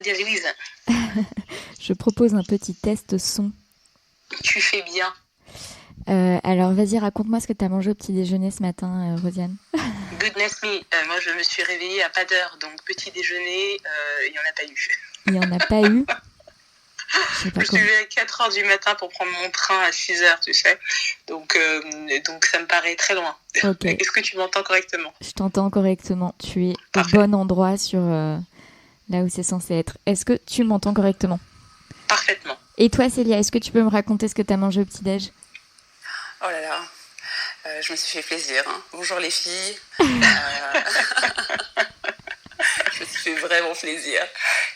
Louise, Je propose un petit test son. tu fais bien. Alors vas-y, raconte-moi ce que tu as mangé au petit déjeuner ce matin, Rosiane. Goodness me, moi je me suis réveillée à pas d'heure, donc petit déjeuner, il n'y en a pas eu. Il n'y en a pas eu. Je sais Je pas me suis comment. levée à 4h du matin pour prendre mon train à 6h, tu sais. Donc ça me paraît très loin. Ok, Est-ce que tu m'entends correctement? je t'entends correctement. Tu es au Parfait. bon endroit sur là où c'est censé être. Est-ce que tu m'entends correctement? Parfaitement. Et toi, Célia, est-ce que tu peux me raconter ce que tu as mangé au petit-déj? Oh là là, je me suis fait plaisir. Hein. Bonjour les filles. Je me suis fait vraiment plaisir.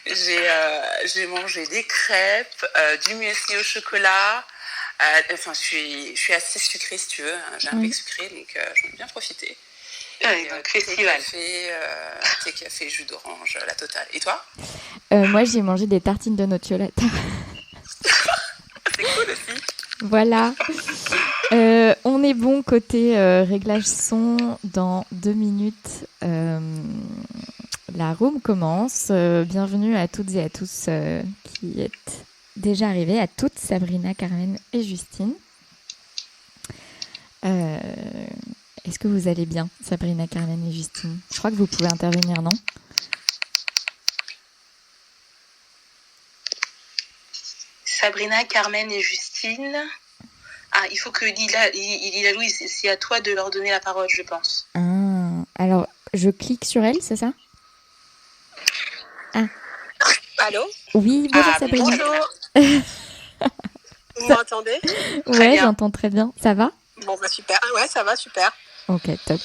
J'ai mangé des crêpes, du muesli au chocolat. Je suis assez sucrée si tu veux. J'ai un bec sucré, donc j'en ai bien profité. Ouais, donc festival. Thé, café, jus d'orange, la totale. Et toi? Moi, j'ai mangé des tartines de nocciolata. C'est cool aussi. Voilà. On est bon côté réglage son. Dans 2 minutes, la room commence. Bienvenue à toutes et à tous qui êtes déjà arrivés. À toutes, Sabrina, Carmen et Justine. Est-ce que vous allez bien, Sabrina, Carmen et Justine? Je crois que vous pouvez intervenir, non? Sabrina, Carmen et Justine. Ah, il faut que Lila Louise, c'est à toi de leur donner la parole, je pense. Ah, alors, je clique sur elle, c'est ça? Ah. Allô? Oui, bonjour Sabrina. Bonjour. Vous m'entendez? Ouais, j'entends très bien. Ça va? Bon, bah super. Ah ouais, ça va, super. Ok, top.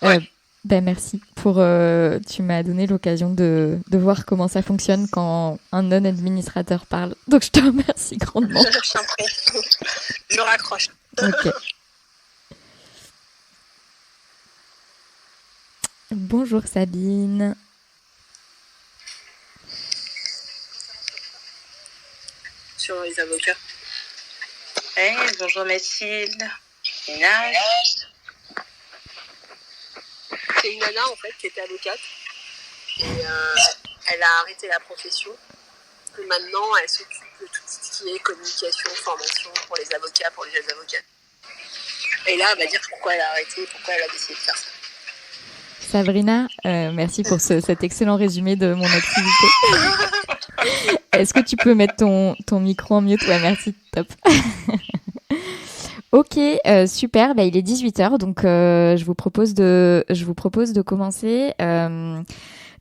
Ouais. Merci pour... tu m'as donné l'occasion de voir comment ça fonctionne quand un non-administrateur parle. Donc, je te remercie grandement. Je t'en prie. Je raccroche. Ok. Bonjour Sabine. Sur les avocats. Hey, bonjour Mathilde. Ménage. C'est une nana en fait qui était avocate et elle a arrêté la profession. Et maintenant, elle s'occupe de tout ce qui est communication, formation pour les avocats, pour les jeunes avocats. Et là, elle va dire pourquoi elle a arrêté, pourquoi elle a décidé de faire ça. Sabrina, merci pour cet excellent résumé de mon activité. Est-ce que tu peux mettre ton micro en mute? Ouais, merci, top. Ok, super. Bah, il est 18h, donc je vous propose de commencer.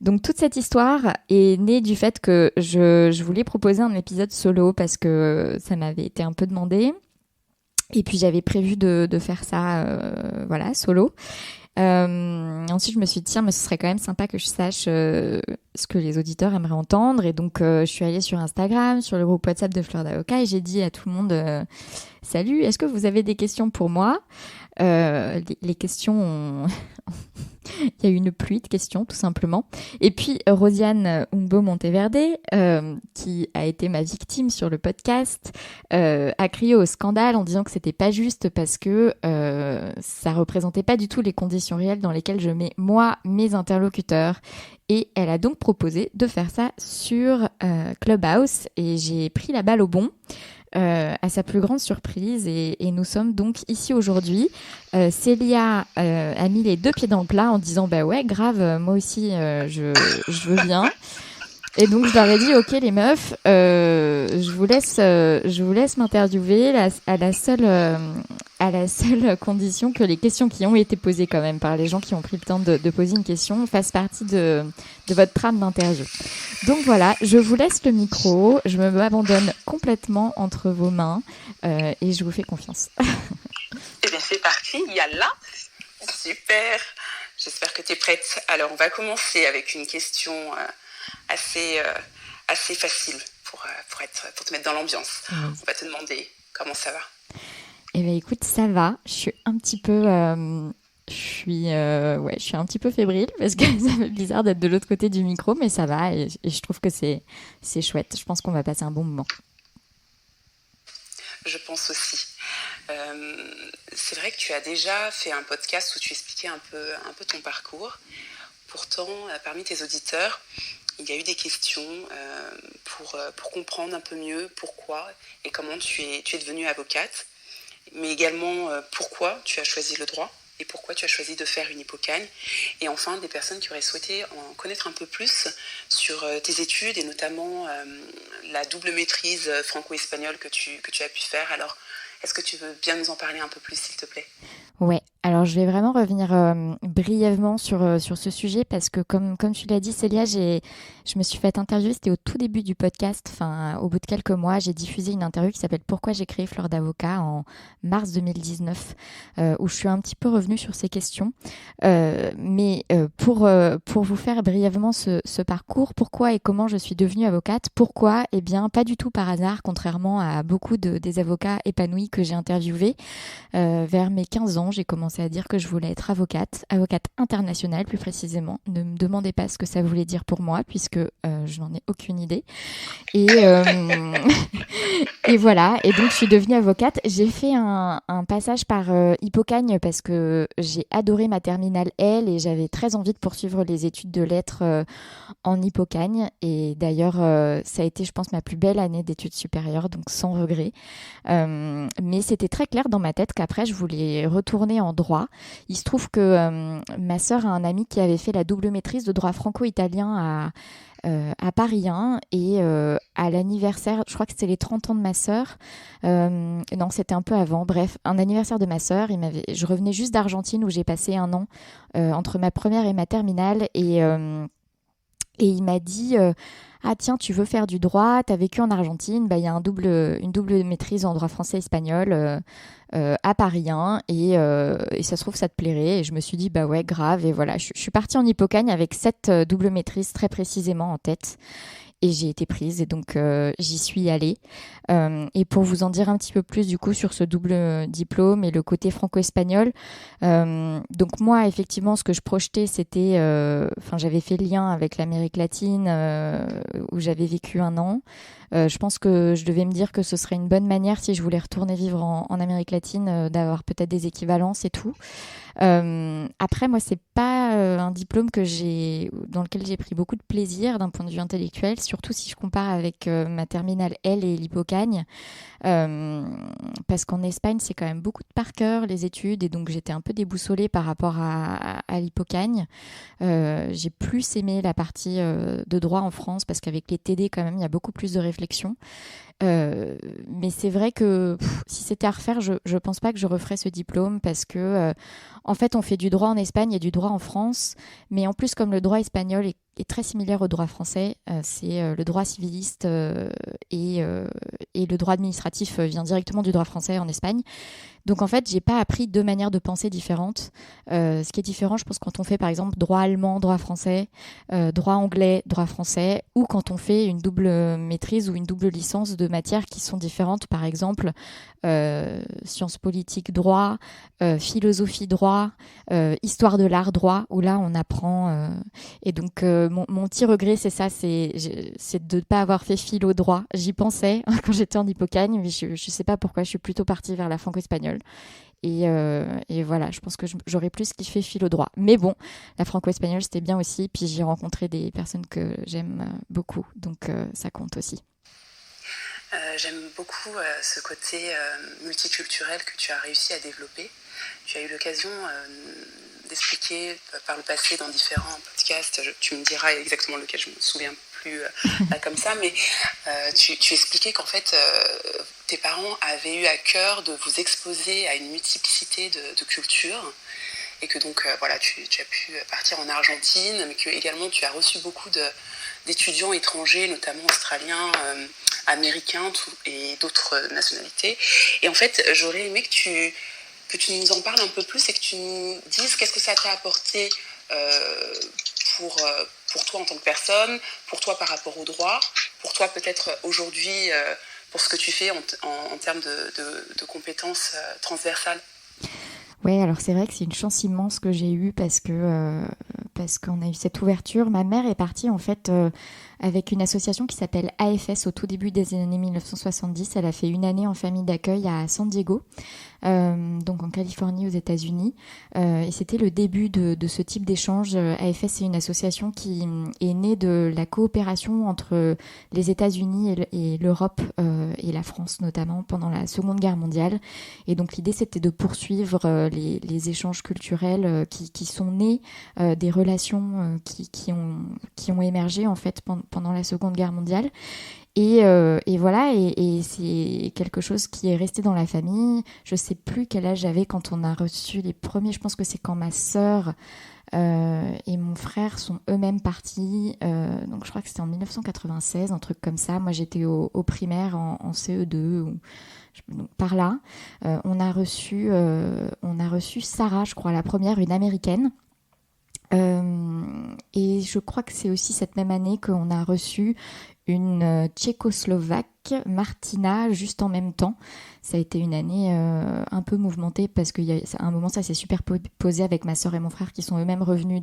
Donc toute cette histoire est née du fait que je voulais proposer un épisode solo parce que ça m'avait été un peu demandé. Et puis j'avais prévu de faire ça, voilà, solo. Ensuite, je me suis dit, tiens, mais ce serait quand même sympa que je sache ce que les auditeurs aimeraient entendre. Et donc, je suis allée sur Instagram, sur le groupe WhatsApp de Fleur d'Avocat, et j'ai dit à tout le monde, salut, est-ce que vous avez des questions pour moi? Les questions ont... Il y a eu une pluie de questions, tout simplement. Et puis, Rosiane Umbo Monteverde, qui a été ma victime sur le podcast, a crié au scandale en disant que c'était pas juste parce que ça représentait pas du tout les conditions réelles dans lesquelles je mets, moi, mes interlocuteurs. Et elle a donc proposé de faire ça sur Clubhouse. Et j'ai pris la balle au bond. À sa plus grande surprise, et nous sommes donc ici aujourd'hui. Célia a mis les 2 pieds dans le plat en disant bah ouais grave, moi aussi je veux bien. Et donc je leur ai dit ok les meufs, je vous laisse m'interviewer à la seule condition que les questions qui ont été posées quand même par les gens qui ont pris le temps de poser une question fassent partie de votre trame d'interview. Donc voilà, je vous laisse le micro, je m'abandonne complètement entre vos mains et je vous fais confiance. Eh bien c'est parti, yallah. Super. J'espère que tu es prête. Alors on va commencer avec une question assez facile pour te mettre dans l'ambiance. On va te demander comment ça va. Eh bien écoute, ça va. Je suis un petit peu... je suis un petit peu fébrile parce que ça fait bizarre d'être de l'autre côté du micro, mais ça va et je trouve que c'est chouette. Je pense qu'on va passer un bon moment. Je pense aussi. C'est vrai que tu as déjà fait un podcast où tu expliquais un peu ton parcours. Pourtant, parmi tes auditeurs, il y a eu des questions pour comprendre un peu mieux pourquoi et comment tu es devenue avocate, mais également pourquoi tu as choisi le droit et pourquoi tu as choisi de faire une Hippocagne. Et enfin, des personnes qui auraient souhaité en connaître un peu plus sur tes études et notamment la double maîtrise franco-espagnole que tu as pu faire. Alors, est-ce que tu veux bien nous en parler un peu plus, s'il te plaît ? Ouais, alors je vais vraiment revenir brièvement sur ce sujet parce que comme tu l'as dit Célia, je me suis fait interviewer, c'était au tout début du podcast, enfin au bout de quelques mois, j'ai diffusé une interview qui s'appelle Pourquoi j'ai créé Fleur d'Avocat en mars 2019 où je suis un petit peu revenue sur ces questions. Mais pour vous faire brièvement ce parcours, pourquoi et comment je suis devenue avocate, pourquoi? Eh bien pas du tout par hasard, contrairement à beaucoup des avocats épanouis que j'ai interviewés. Vers mes 15 ans, j'ai commencé à dire que je voulais être avocate internationale plus précisément. Ne me demandez pas ce que ça voulait dire pour moi puisque je n'en ai aucune idée. Et, et voilà, et donc je suis devenue avocate. J'ai fait un passage par Hippocagne parce que j'ai adoré ma terminale L et j'avais très envie de poursuivre les études de lettres en Hippocagne. Et d'ailleurs, ça a été, je pense, ma plus belle année d'études supérieures, donc sans regret. Mais c'était très clair dans ma tête qu'après, je voulais retourner en droit. Il se trouve que ma sœur a un ami qui avait fait la double maîtrise de droit franco-italien à Paris 1 et à l'anniversaire, je crois que c'était les 30 ans de ma sœur, non c'était un peu avant, bref, un anniversaire de ma sœur, je revenais juste d'Argentine où j'ai passé un an entre ma première et ma terminale et il m'a dit ah tiens, tu veux faire du droit, t'as vécu en Argentine, bah il y a une double maîtrise en droit français-espagnol à Paris 1 et ça se trouve ça te plairait. Et je me suis dit bah ouais grave et voilà, je suis partie en Hippocagne avec cette double maîtrise très précisément en tête. Et j'ai été prise et donc j'y suis allée. Et pour vous en dire un petit peu plus du coup sur ce double diplôme et le côté franco-espagnol, donc moi effectivement ce que je projetais c'était, j'avais fait le lien avec l'Amérique latine où j'avais vécu un an. Je pense que je devais me dire que ce serait une bonne manière si je voulais retourner vivre en Amérique latine d'avoir peut-être des équivalences et tout. Après, moi, c'est pas un diplôme dans lequel j'ai pris beaucoup de plaisir d'un point de vue intellectuel, surtout si je compare avec ma terminale L et l'Hippocagne, parce qu'en Espagne, c'est quand même beaucoup de par cœur les études, et donc j'étais un peu déboussolée par rapport à l'Hippocagne. J'ai plus aimé la partie de droit en France, parce qu'avec les TD, quand même, il y a beaucoup plus de réflexion. Mais c'est vrai que si c'était à refaire, je pense pas que je referais ce diplôme parce que en fait on fait du droit en Espagne et du droit en France, mais en plus comme le droit espagnol est très similaire au droit français, c'est le droit civiliste et le droit administratif vient directement du droit français en Espagne. Donc en fait, j'ai pas appris deux manières de penser différentes. Ce qui est différent, je pense, quand on fait par exemple droit allemand, droit français, droit anglais, droit français, ou quand on fait une double maîtrise ou une double licence de matières qui sont différentes, par exemple sciences politiques droit, philosophie droit, histoire de l'art droit, où là on apprend. Et donc mon petit regret, c'est ça, c'est de ne pas avoir fait philo droit. J'y pensais quand j'étais en Hippocagne, mais je sais pas pourquoi, je suis plutôt partie vers la franco-espagnole. Et voilà, je pense que j'aurais plus kiffé philo droit. Mais bon, la franco-espagnole, c'était bien aussi. Puis j'ai rencontré des personnes que j'aime beaucoup. Donc ça compte aussi. J'aime beaucoup ce côté multiculturel que tu as réussi à développer. Tu as eu l'occasion d'expliquer par le passé dans différents podcasts. Tu me diras exactement lequel, je me souviens plus là comme ça, mais tu expliquais qu'en fait tes parents avaient eu à cœur de vous exposer à une multiplicité de cultures et que donc voilà, tu as pu partir en Argentine, mais que également tu as reçu beaucoup d'étudiants étrangers, notamment australiens, américains et d'autres nationalités. Et en fait, j'aurais aimé que tu nous en parles un peu plus et que tu nous dises qu'est-ce que ça t'a apporté pour toi en tant que personne, pour toi par rapport au droit, pour toi peut-être aujourd'hui pour ce que tu fais en termes de compétences transversales. Ouais, alors c'est vrai que c'est une chance immense que j'ai eue parce que parce qu'on a eu cette ouverture. Ma mère est partie en fait avec une association qui s'appelle AFS au tout début des années 1970. Elle a fait une année en famille d'accueil à San Diego, donc en Californie aux États-Unis. Et c'était le début de ce type d'échange. AFS, c'est une association qui est née de la coopération entre les États-Unis et l'Europe et la France notamment pendant la Seconde Guerre mondiale. Et donc l'idée, c'était de poursuivre les échanges culturels qui sont nés des relations qui ont émergé en fait pendant la Seconde Guerre mondiale. Et voilà, et c'est quelque chose qui est resté dans la famille. Je sais plus quel âge j'avais quand on a reçu les premiers. Je pense que c'est quand ma sœur et mon frère sont eux-mêmes partis. Donc je crois que c'était en 1996, un truc comme ça. Moi, j'étais au primaire en CE2 donc par là. On a reçu Sarah, je crois, la première, une américaine. Et je crois que c'est aussi cette même année qu'on a reçu une Tchécoslovaque, Martina, juste en même temps. Ça a été une année un peu mouvementée parce qu'à un moment, ça s'est superposé avec ma sœur et mon frère qui sont eux-mêmes revenus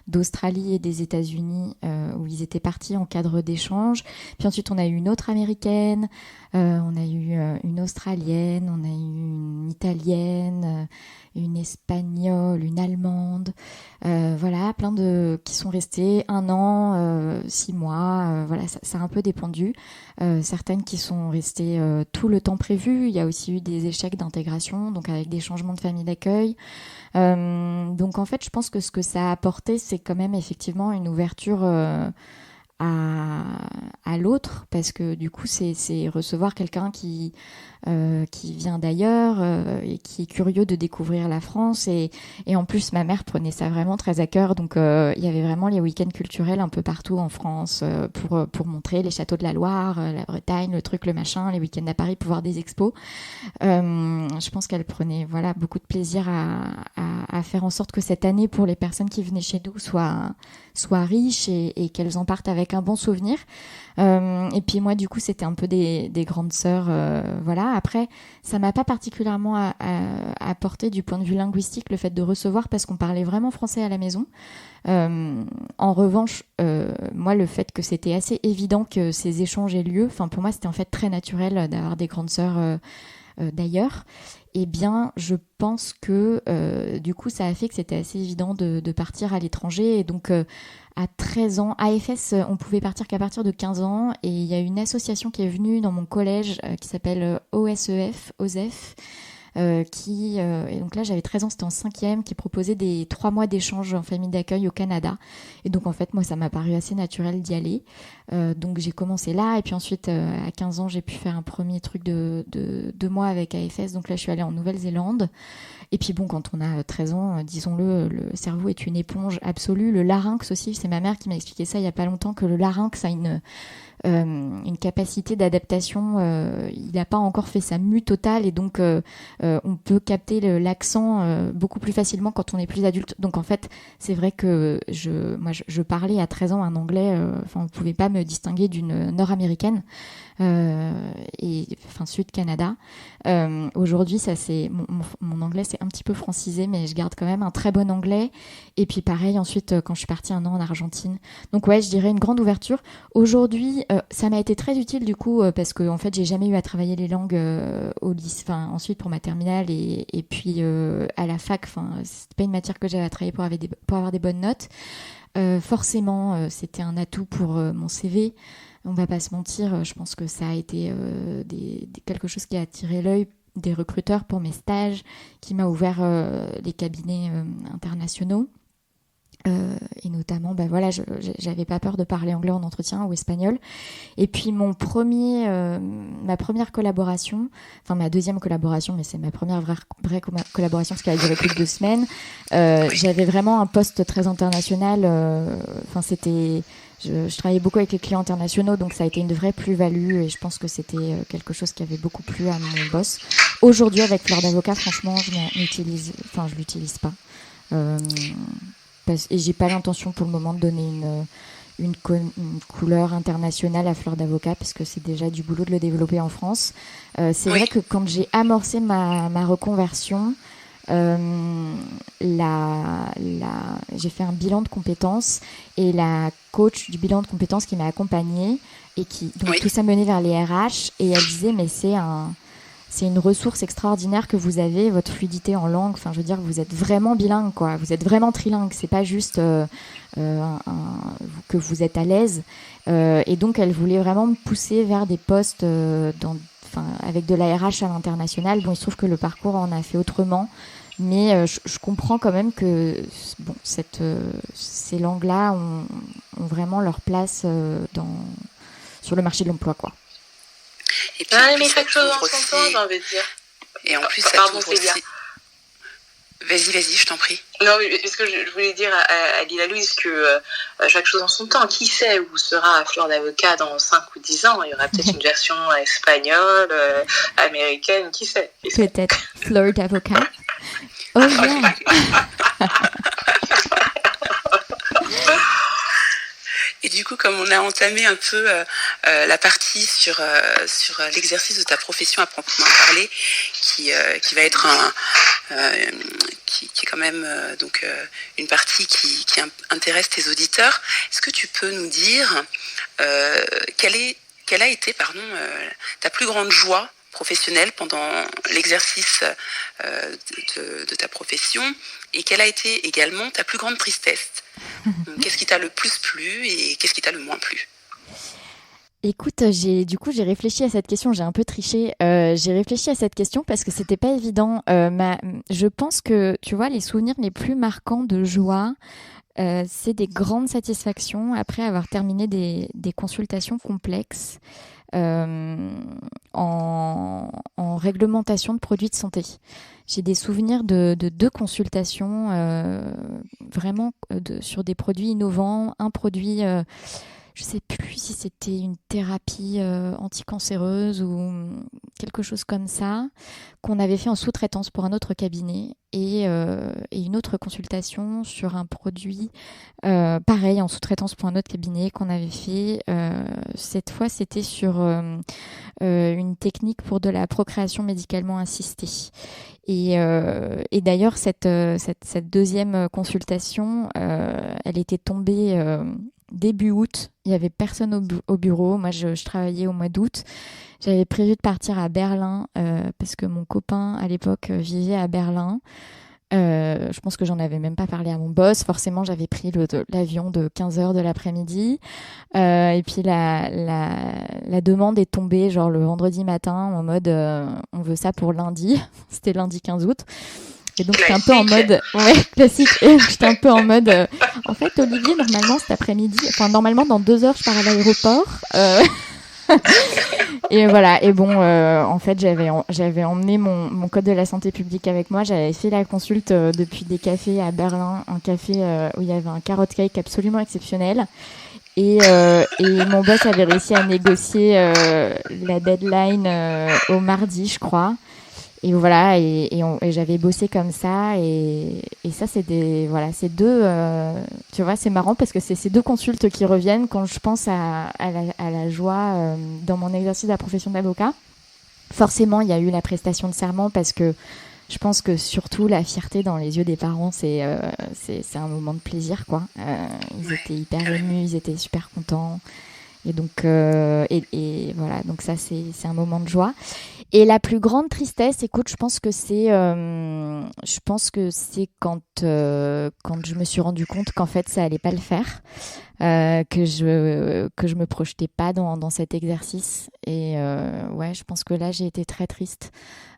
d'Australie et des États-Unis où ils étaient partis en cadre d'échange. Puis ensuite, on a eu une autre américaine, on a eu une australienne, on a eu une italienne, une espagnole, une allemande. Voilà, plein qui sont restés 1 an, 6 mois. Voilà, ça a un peu dépendu. Certaines qui sont restées tout le temps prévu. Il y a aussi eu des échecs d'intégration, donc avec des changements de famille d'accueil. Donc en fait, je pense que ce que ça a apporté, c'est quand même effectivement une ouverture à l'autre, parce que du coup, c'est recevoir quelqu'un qui vient d'ailleurs et qui est curieux de découvrir la France. Et en plus, ma mère prenait ça vraiment très à cœur. Donc, il y avait vraiment les week-ends culturels un peu partout en France pour montrer les châteaux de la Loire, la Bretagne, le truc, le machin, les week-ends à Paris pour voir des expos. Je pense qu'elle prenait beaucoup de plaisir à faire en sorte que cette année, pour les personnes qui venaient chez nous, soit riche et qu'elles en partent avec un bon souvenir. Et puis moi, du coup, c'était un peu des grandes sœurs, voilà. Après, ça m'a pas particulièrement apporté du point de vue linguistique le fait de recevoir, parce qu'on parlait vraiment français à la maison. En revanche, moi, le fait que c'était assez évident que ces échanges aient lieu, enfin pour moi, c'était en fait très naturel d'avoir des grandes sœurs d'ailleurs. Eh bien, je pense que du coup, ça a fait que c'était assez évident de partir à l'étranger. Et donc, à 13 ans, AFS, on pouvait partir qu'à partir de 15 ans. Et il y a une association qui est venue dans mon collège qui s'appelle OSEF, et donc là j'avais 13 ans, c'était en 5e, qui proposait des 3 mois d'échange en famille d'accueil au Canada. Et donc en fait moi ça m'a paru assez naturel d'y aller, donc j'ai commencé là. Et puis ensuite à 15 ans j'ai pu faire un premier truc de 2 mois avec AFS. Donc là je suis allée en Nouvelle-Zélande. Et puis bon, quand on a 13 ans, disons-le, le cerveau est une éponge absolue. Le larynx aussi, c'est ma mère qui m'a expliqué ça il y a pas longtemps, que le larynx a une capacité d'adaptation, il n'a pas encore fait sa mue totale, et donc on peut capter l'accent beaucoup plus facilement quand on est plus adulte. Donc en fait, c'est vrai que je parlais à 13 ans un anglais, on ne pouvait pas me distinguer d'une nord-américaine, et Sud-Canada. Aujourd'hui, ça c'est mon anglais c'est un petit peu francisé, mais je garde quand même un très bon anglais. Et puis pareil, ensuite, quand je suis partie 1 an en Argentine. Donc ouais, je dirais une grande ouverture. Aujourd'hui, ça m'a été très utile du coup, parce que en fait, j'ai jamais eu à travailler les langues au lycée, ensuite pour ma terminale et puis à la fac. C'était pas une matière que j'avais à travailler pour avoir des bonnes notes. Forcément, c'était un atout pour mon CV. On va pas se mentir, je pense que ça a été quelque chose qui a attiré l'œil des recruteurs pour mes stages, qui m'a ouvert les cabinets internationaux. Et notamment, j'avais pas peur de parler anglais en entretien ou espagnol. Et puis ma première collaboration, ma deuxième collaboration, mais c'est ma première vraie collaboration, parce qu'elle a duré plus de 2 semaines. J'avais vraiment un poste très international. Je travaillais beaucoup avec les clients internationaux, donc ça a été une vraie plus-value, et je pense que c'était quelque chose qui avait beaucoup plu à mon boss. Aujourd'hui, avec Fleur d'Avocat, franchement, je l'utilise pas. Et j'ai pas l'intention pour le moment de donner une couleur internationale à Fleur d'Avocat, parce que c'est déjà du boulot de le développer en France. C'est vrai que quand j'ai amorcé ma reconversion, j'ai fait un bilan de compétences et la coach du bilan de compétences qui m'a accompagnée et donc tout ça menait vers les RH et elle disait mais c'est une ressource extraordinaire que vous avez, votre fluidité en langue. Enfin, je veux dire, vous êtes vraiment bilingue, quoi. Vous êtes vraiment trilingue. C'est pas juste que vous êtes à l'aise. Et donc, elle voulait vraiment me pousser vers des postes avec de la RH à l'international. Bon, il se trouve que le parcours en a fait autrement. Mais je comprends quand même que ces langues-là ont vraiment leur place sur le marché de l'emploi, quoi. Et puis, mais chaque chose en son temps, j'ai envie de dire. Et en plus, ça pardon, t'ouvre aussi... Vas-y, je t'en prie. Non, parce que je voulais dire à Lila Louise que chaque chose en son temps. Qui sait où sera Fleur d'Avocat dans 5 ou 10 ans? Il y aura peut-être une version espagnole, américaine, qui sait? Peut-être Fleur d'Avocat. Oh yeah. Et du coup, comme on a entamé un peu la partie sur l'exercice de ta profession à proprement parler, qui va être qui est quand même une partie qui intéresse tes auditeurs, est-ce que tu peux nous dire quelle a été ta plus grande joie professionnelle pendant l'exercice de ta profession, et quelle a été également ta plus grande tristesse? Qu'est-ce qui t'a le plus plu et qu'est-ce qui t'a le moins plu? Écoute, j'ai réfléchi à cette question, j'ai un peu triché. J'ai réfléchi à cette question parce que c'était pas évident. Je pense que, tu vois, les souvenirs les plus marquants de joie, c'est des grandes satisfactions après avoir terminé des consultations complexes en réglementation de produits de santé. J'ai des souvenirs de 2 consultations vraiment sur des produits innovants. Un produit, je ne sais plus si c'était une thérapie anticancéreuse ou quelque chose comme ça, qu'on avait fait en sous-traitance pour un autre cabinet, et une autre consultation sur un produit pareil en sous-traitance pour un autre cabinet qu'on avait fait. Cette fois, c'était sur une technique pour de la procréation médicalement assistée. Et d'ailleurs, cette deuxième consultation, elle était tombée début août. Il n'y avait personne au bureau. Moi, je travaillais au mois d'août. J'avais prévu de partir à Berlin parce que mon copain, à l'époque, vivait à Berlin. Je pense que j'en avais même pas parlé à mon boss. Forcément, j'avais pris l'avion de 15h de l'après-midi. Et puis, la demande est tombée genre le vendredi matin en mode on veut ça pour lundi. C'était lundi 15 août. Et donc, j'étais un peu en mode... Ouais, classique. Et j'étais un peu en mode... En fait, Olivier, normalement, cet après-midi... Enfin, normalement, dans 2 heures, je pars à l'aéroport. Et voilà. Et bon, en fait, j'avais emmené mon code de la santé publique avec moi. J'avais fait la consulte depuis des cafés à Berlin. Un café où il y avait un carrot cake absolument exceptionnel. Et mon boss avait réussi à négocier la deadline au mardi, je crois. Et voilà, et j'avais bossé comme ça, et ça, c'est ces 2, tu vois, c'est marrant parce que c'est ces 2 consultes qui reviennent quand je pense à la joie dans mon exercice de la profession d'avocat. Forcément, il y a eu la prestation de serment parce que je pense que surtout la fierté dans les yeux des parents, c'est un moment de plaisir, quoi. Ils étaient hyper émus, ils étaient super contents. Et donc, et voilà, donc ça, c'est un moment de joie. Et la plus grande tristesse, écoute, je pense que c'est quand je me suis rendu compte qu'en fait, ça allait pas le faire, que je me projetais pas dans cet exercice. Et ouais, je pense que là, j'ai été très triste.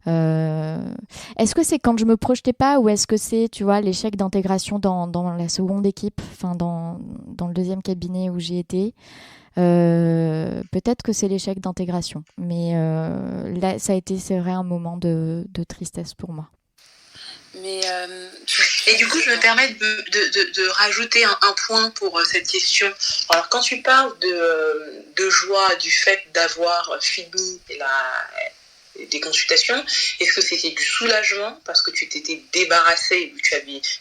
Est-ce que c'est quand je me projetais pas, ou est-ce que c'est, tu vois, l'échec d'intégration dans la seconde équipe, enfin dans le deuxième cabinet où j'ai été? Peut-être que c'est l'échec d'intégration, mais là, c'est vrai un moment de tristesse pour moi. Mais et du coup, je me permets de rajouter un point pour cette question. Alors, quand tu parles de joie du fait d'avoir fini des consultations, est-ce que c'était du soulagement parce que tu t'étais débarrassé,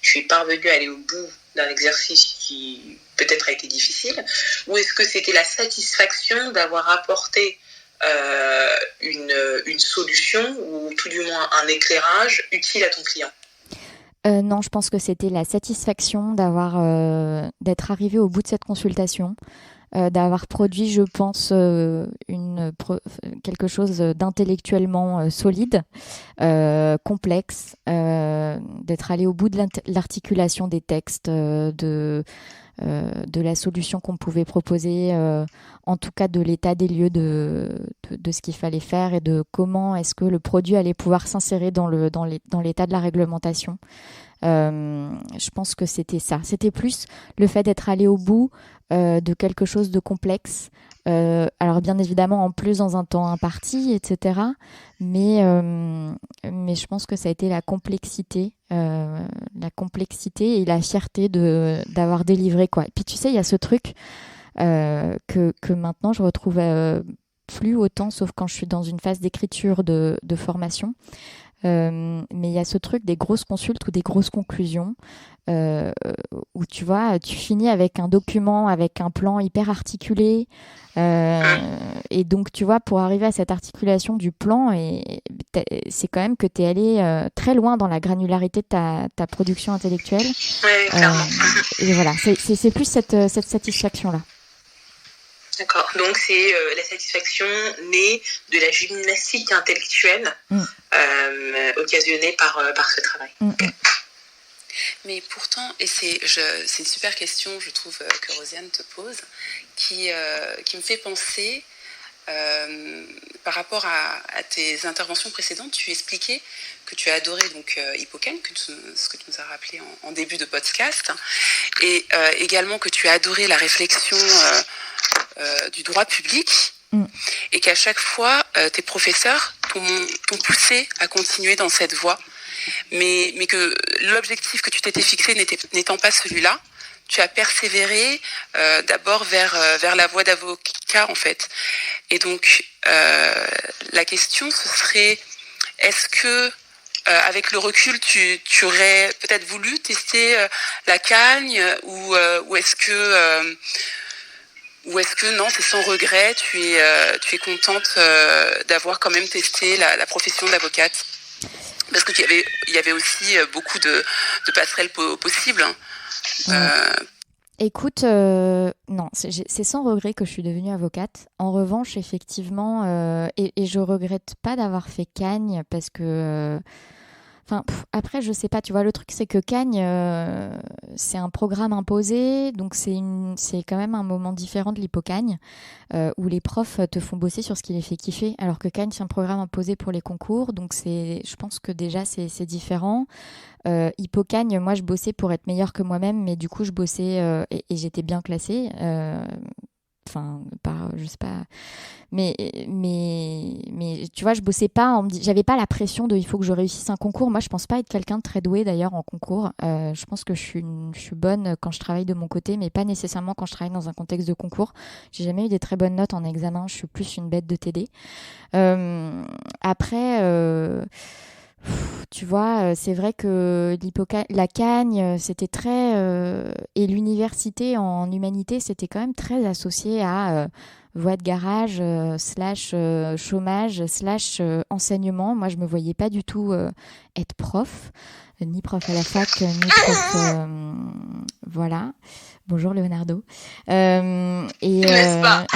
tu es parvenu à aller au bout d'un exercice qui peut-être a été difficile, ou est-ce que c'était la satisfaction d'avoir apporté une solution, ou tout du moins un éclairage utile à ton client? Non, je pense que c'était la satisfaction d'être arrivée au bout de cette consultation, d'avoir produit, je pense, quelque chose d'intellectuellement solide, complexe, d'être allée au bout de l'articulation des textes, de la solution qu'on pouvait proposer, en tout cas de l'état des lieux de ce qu'il fallait faire et de comment est-ce que le produit allait pouvoir s'insérer dans l'état de la réglementation. Je pense que c'était ça. C'était plus le fait d'être allé au bout de quelque chose de complexe. Alors bien évidemment en plus dans un temps imparti, etc. Mais je pense que ça a été la complexité et la fierté d'avoir délivré, quoi. Et puis tu sais, il y a ce truc que maintenant je retrouve plus autant, sauf quand je suis dans une phase d'écriture de formation. Mais il y a ce truc des grosses consultes ou des grosses conclusions où tu vois, tu finis avec un document, avec un plan hyper articulé, et donc tu vois, pour arriver à cette articulation du plan, c'est quand même que tu es allé très loin dans la granularité de ta production intellectuelle. Oui, clairement. Et voilà, c'est plus cette satisfaction-là. D'accord, donc c'est la satisfaction née de la gymnastique intellectuelle occasionnée par ce travail. Okay. Mais pourtant, et c'est une super question, je trouve, que Rosiane te pose, qui me fait penser, par rapport à tes interventions précédentes, tu expliquais que tu as adoré donc Hippocane, ce que tu nous as rappelé en début de podcast, et également que tu as adoré la réflexion du droit public, et qu'à chaque fois, tes professeurs t'ont poussé à continuer dans cette voie, mais que l'objectif que tu t'étais fixé n'étant pas celui-là, tu as persévéré d'abord vers la voie d'avocat, en fait. Et donc, la question, ce serait, est-ce que, avec le recul, tu aurais peut-être voulu tester la cagne, ou est-ce que... Ou est-ce que non, c'est sans regret, tu es contente d'avoir quand même testé la profession d'avocate? Parce qu'il y avait aussi beaucoup de passerelles possibles. Écoute, non, c'est sans regret que je suis devenue avocate. En revanche, effectivement, et je regrette pas d'avoir fait Cagne parce que... après, je sais pas, tu vois, le truc, c'est que Cagne, c'est un programme imposé, donc c'est quand même un moment différent de l'Hippocagne, où les profs te font bosser sur ce qui les fait kiffer, alors que Cagne, c'est un programme imposé pour les concours, donc je pense que déjà, c'est différent. Hippocagne, moi, je bossais pour être meilleure que moi-même, mais du coup, je bossais, et j'étais bien classée, je sais pas, mais tu vois, je bossais pas, j'avais pas la pression de il faut que je réussisse un concours. Moi, je pense pas être quelqu'un de très doué d'ailleurs en concours. Je pense que je suis bonne quand je travaille de mon côté, mais pas nécessairement quand je travaille dans un contexte de concours. J'ai jamais eu des très bonnes notes en examen. Je suis plus une bête de TD. Après. Tu vois, c'est vrai que la Cagne, c'était très... et l'université en humanité, c'était quand même très associé à voie de garage, / chômage, / enseignement. Moi, je me voyais pas du tout être prof, ni prof à la fac, ni prof... voilà. Bonjour Leonardo. N'est-ce pas?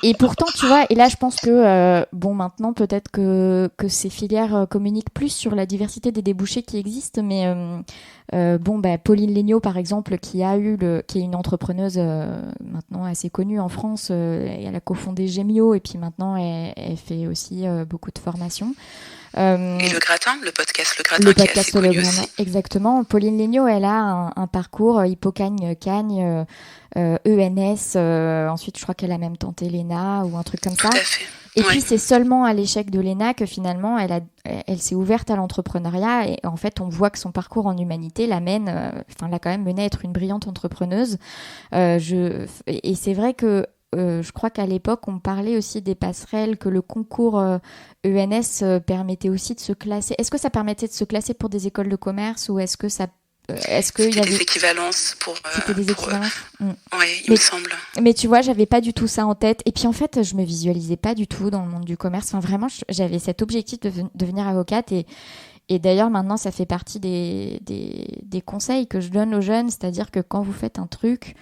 Et pourtant, tu vois, et là, je pense que, maintenant, peut-être que ces filières communiquent plus sur la diversité des débouchés qui existent, mais Pauline Legnaud, par exemple, qui est une entrepreneuse maintenant assez connue en France, et elle a cofondé Gemio, et puis maintenant, elle fait aussi beaucoup de formations. Et le Gratin, le podcast Le Gratin, qui est assez connu aussi. Exactement. Pauline Legnaud, elle a un parcours Hippocagne, Cagne, ENS, ensuite je crois qu'elle a même tenté l'ENA ou un truc comme ça. Tout à fait. Et puis c'est seulement à l'échec de l'ENA que finalement elle s'est ouverte à l'entrepreneuriat, et en fait on voit que son parcours en humanité l'a quand même mené à être une brillante entrepreneuse. Et c'est vrai que je crois qu'à l'époque, on parlait aussi des passerelles, que le concours ENS permettait aussi de se classer. Est-ce que ça permettait de se classer pour des écoles de commerce, ou est-ce que ça... C'était des équivalences pour... C'était des équivalences. Oui, il me semble. Mais tu vois, j'avais pas du tout ça en tête. Et puis en fait, je me visualisais pas du tout dans le monde du commerce. Enfin, vraiment, j'avais cet objectif de devenir avocate, et Et d'ailleurs, maintenant, ça fait partie des conseils que je donne aux jeunes, c'est-à-dire que quand vous faites un truc,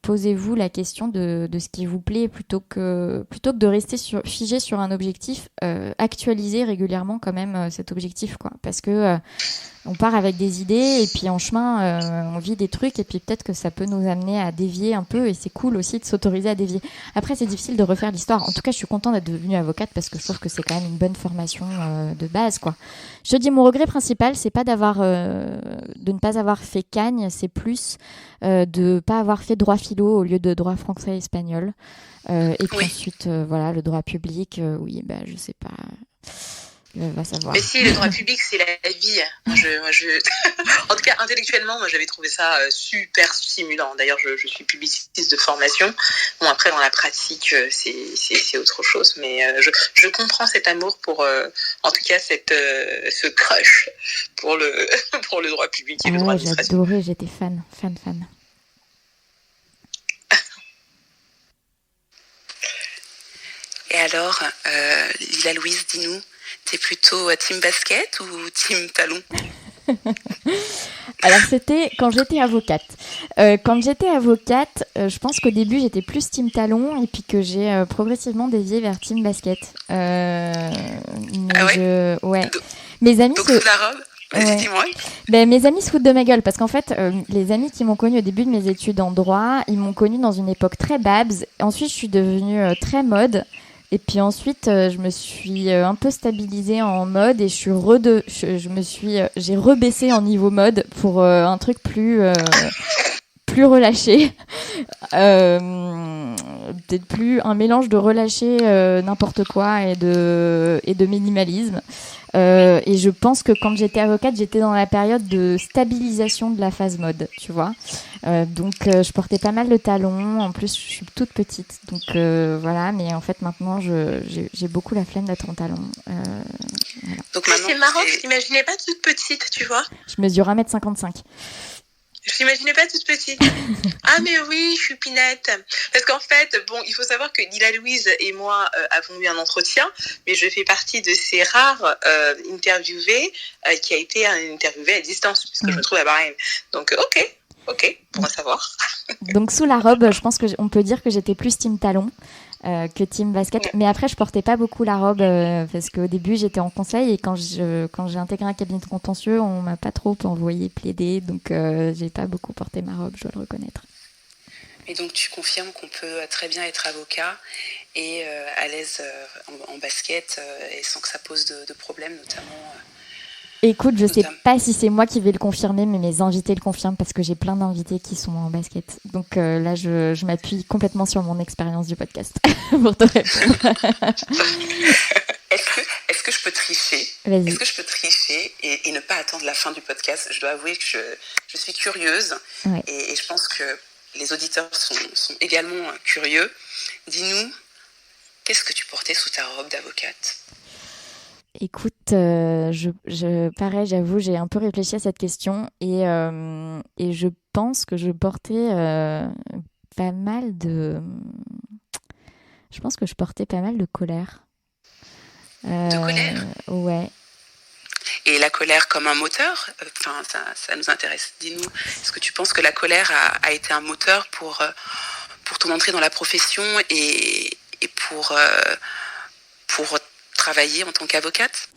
posez-vous la question de ce qui vous plaît plutôt que de rester figé sur un objectif. Actualisez régulièrement quand même cet objectif, quoi, parce que on part avec des idées et puis en chemin on vit des trucs et puis peut-être que ça peut nous amener à dévier un peu, et c'est cool aussi de s'autoriser à dévier. Après, c'est difficile de refaire l'histoire. En tout cas, je suis contente d'être devenue avocate parce que je trouve que c'est quand même une bonne formation de base, quoi. Je te dis, mon regret principal, c'est pas de ne pas avoir fait Cagne, c'est plus de pas avoir fait droit philo au lieu de droit français et espagnol. Et puis ensuite, voilà, le droit public, oui, je sais pas. Va savoir. Mais si, le droit public, c'est la vie. En tout cas, intellectuellement, moi, j'avais trouvé ça super stimulant. D'ailleurs, je suis publiciste de formation. Bon, après, dans la pratique, c'est autre chose. Mais je comprends cet amour pour, en tout cas, ce crush pour le droit public et le droit administratif. J'adorais, j'étais fan. Et alors, Lila Louise, dis-nous, t'es plutôt team basket ou team talon? Alors, c'était quand j'étais avocate. Je pense qu'au début, j'étais plus team talon et puis que j'ai progressivement dévié vers team basket. Ouais. Mes amis donc, sous la robe? Ouais. Dis-moi. Mes amis se foutent de ma gueule parce qu'en fait, les amis qui m'ont connue au début de mes études en droit, ils m'ont connue dans une époque très babs. Ensuite, je suis devenue très mode. Et puis ensuite, je me suis un peu stabilisée en mode et j'ai rebaissé en niveau mode pour un truc plus relâché. Peut-être plus un mélange de relâcher n'importe quoi et de minimalisme. Et je pense que quand j'étais avocate, j'étais dans la période de stabilisation de la phase mode, tu vois. Donc, je portais pas mal de talons. En plus, je suis toute petite. Donc, voilà. Mais en fait, maintenant, j'ai beaucoup la flemme d'être en talons. Voilà. Donc, c'est marrant, je t'imaginais pas toute petite, tu vois. Je mesure 1m55. Je t'imaginais pas toute petite. Ah, mais oui, je suis pinette. Parce qu'en fait, bon, il faut savoir que Lila Louise et moi avons eu un entretien, mais je fais partie de ces rares interviewés qui a été interviewé à distance, puisque je me trouve à Bahreïn. Donc, ok, pour savoir. Donc, sous la robe, je pense qu'on peut dire que j'étais plus team talon que team basket. Mais après, je portais pas beaucoup la robe parce qu'au début, j'étais en conseil et quand j'ai intégré un cabinet de contentieux, on m'a pas trop envoyé plaider. Donc, j'ai pas beaucoup porté ma robe, je dois le reconnaître. Et donc, tu confirmes qu'on peut très bien être avocat et à l'aise en basket et sans que ça pose de problème, notamment... Écoute, je sais pas si c'est moi qui vais le confirmer, mais mes invités le confirment parce que j'ai plein d'invités qui sont en basket. Donc là, je m'appuie complètement sur mon expérience du podcast pour te répondre. Est-ce que je peux tricher? Vas-y. Est-ce que je peux tricher et ne pas attendre la fin du podcast? Je dois avouer que je suis curieuse et je pense que les auditeurs sont également curieux. Dis-nous, qu'est-ce que tu portais sous ta robe d'avocate? Écoute, pareil, j'avoue, j'ai un peu réfléchi à cette question et je pense que je portais pas mal de... Je pense que je portais pas mal de colère. De colère? Ouais. Et la colère comme un moteur? Enfin, ça nous intéresse. Dis-nous, est-ce que tu penses que la colère a été un moteur pour ton entrée dans la profession et pour travailler en tant qu'avocate?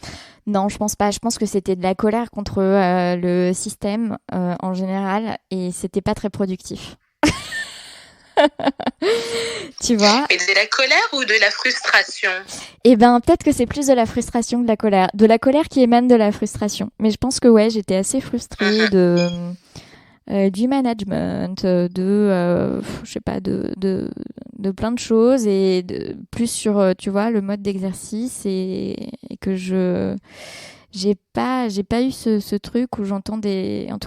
Non, je pense pas. Je pense que c'était de la colère contre le système en général et c'était pas très productif. Tu vois? Et de la colère ou de la frustration? Eh ben, peut-être que c'est plus de la frustration que de la colère. De la colère qui émane de la frustration. Mais je pense que ouais, j'étais assez frustrée du management, je sais pas, de plein de choses et plus sur, tu vois, le mode d'exercice et que j'ai pas eu ce truc où en tout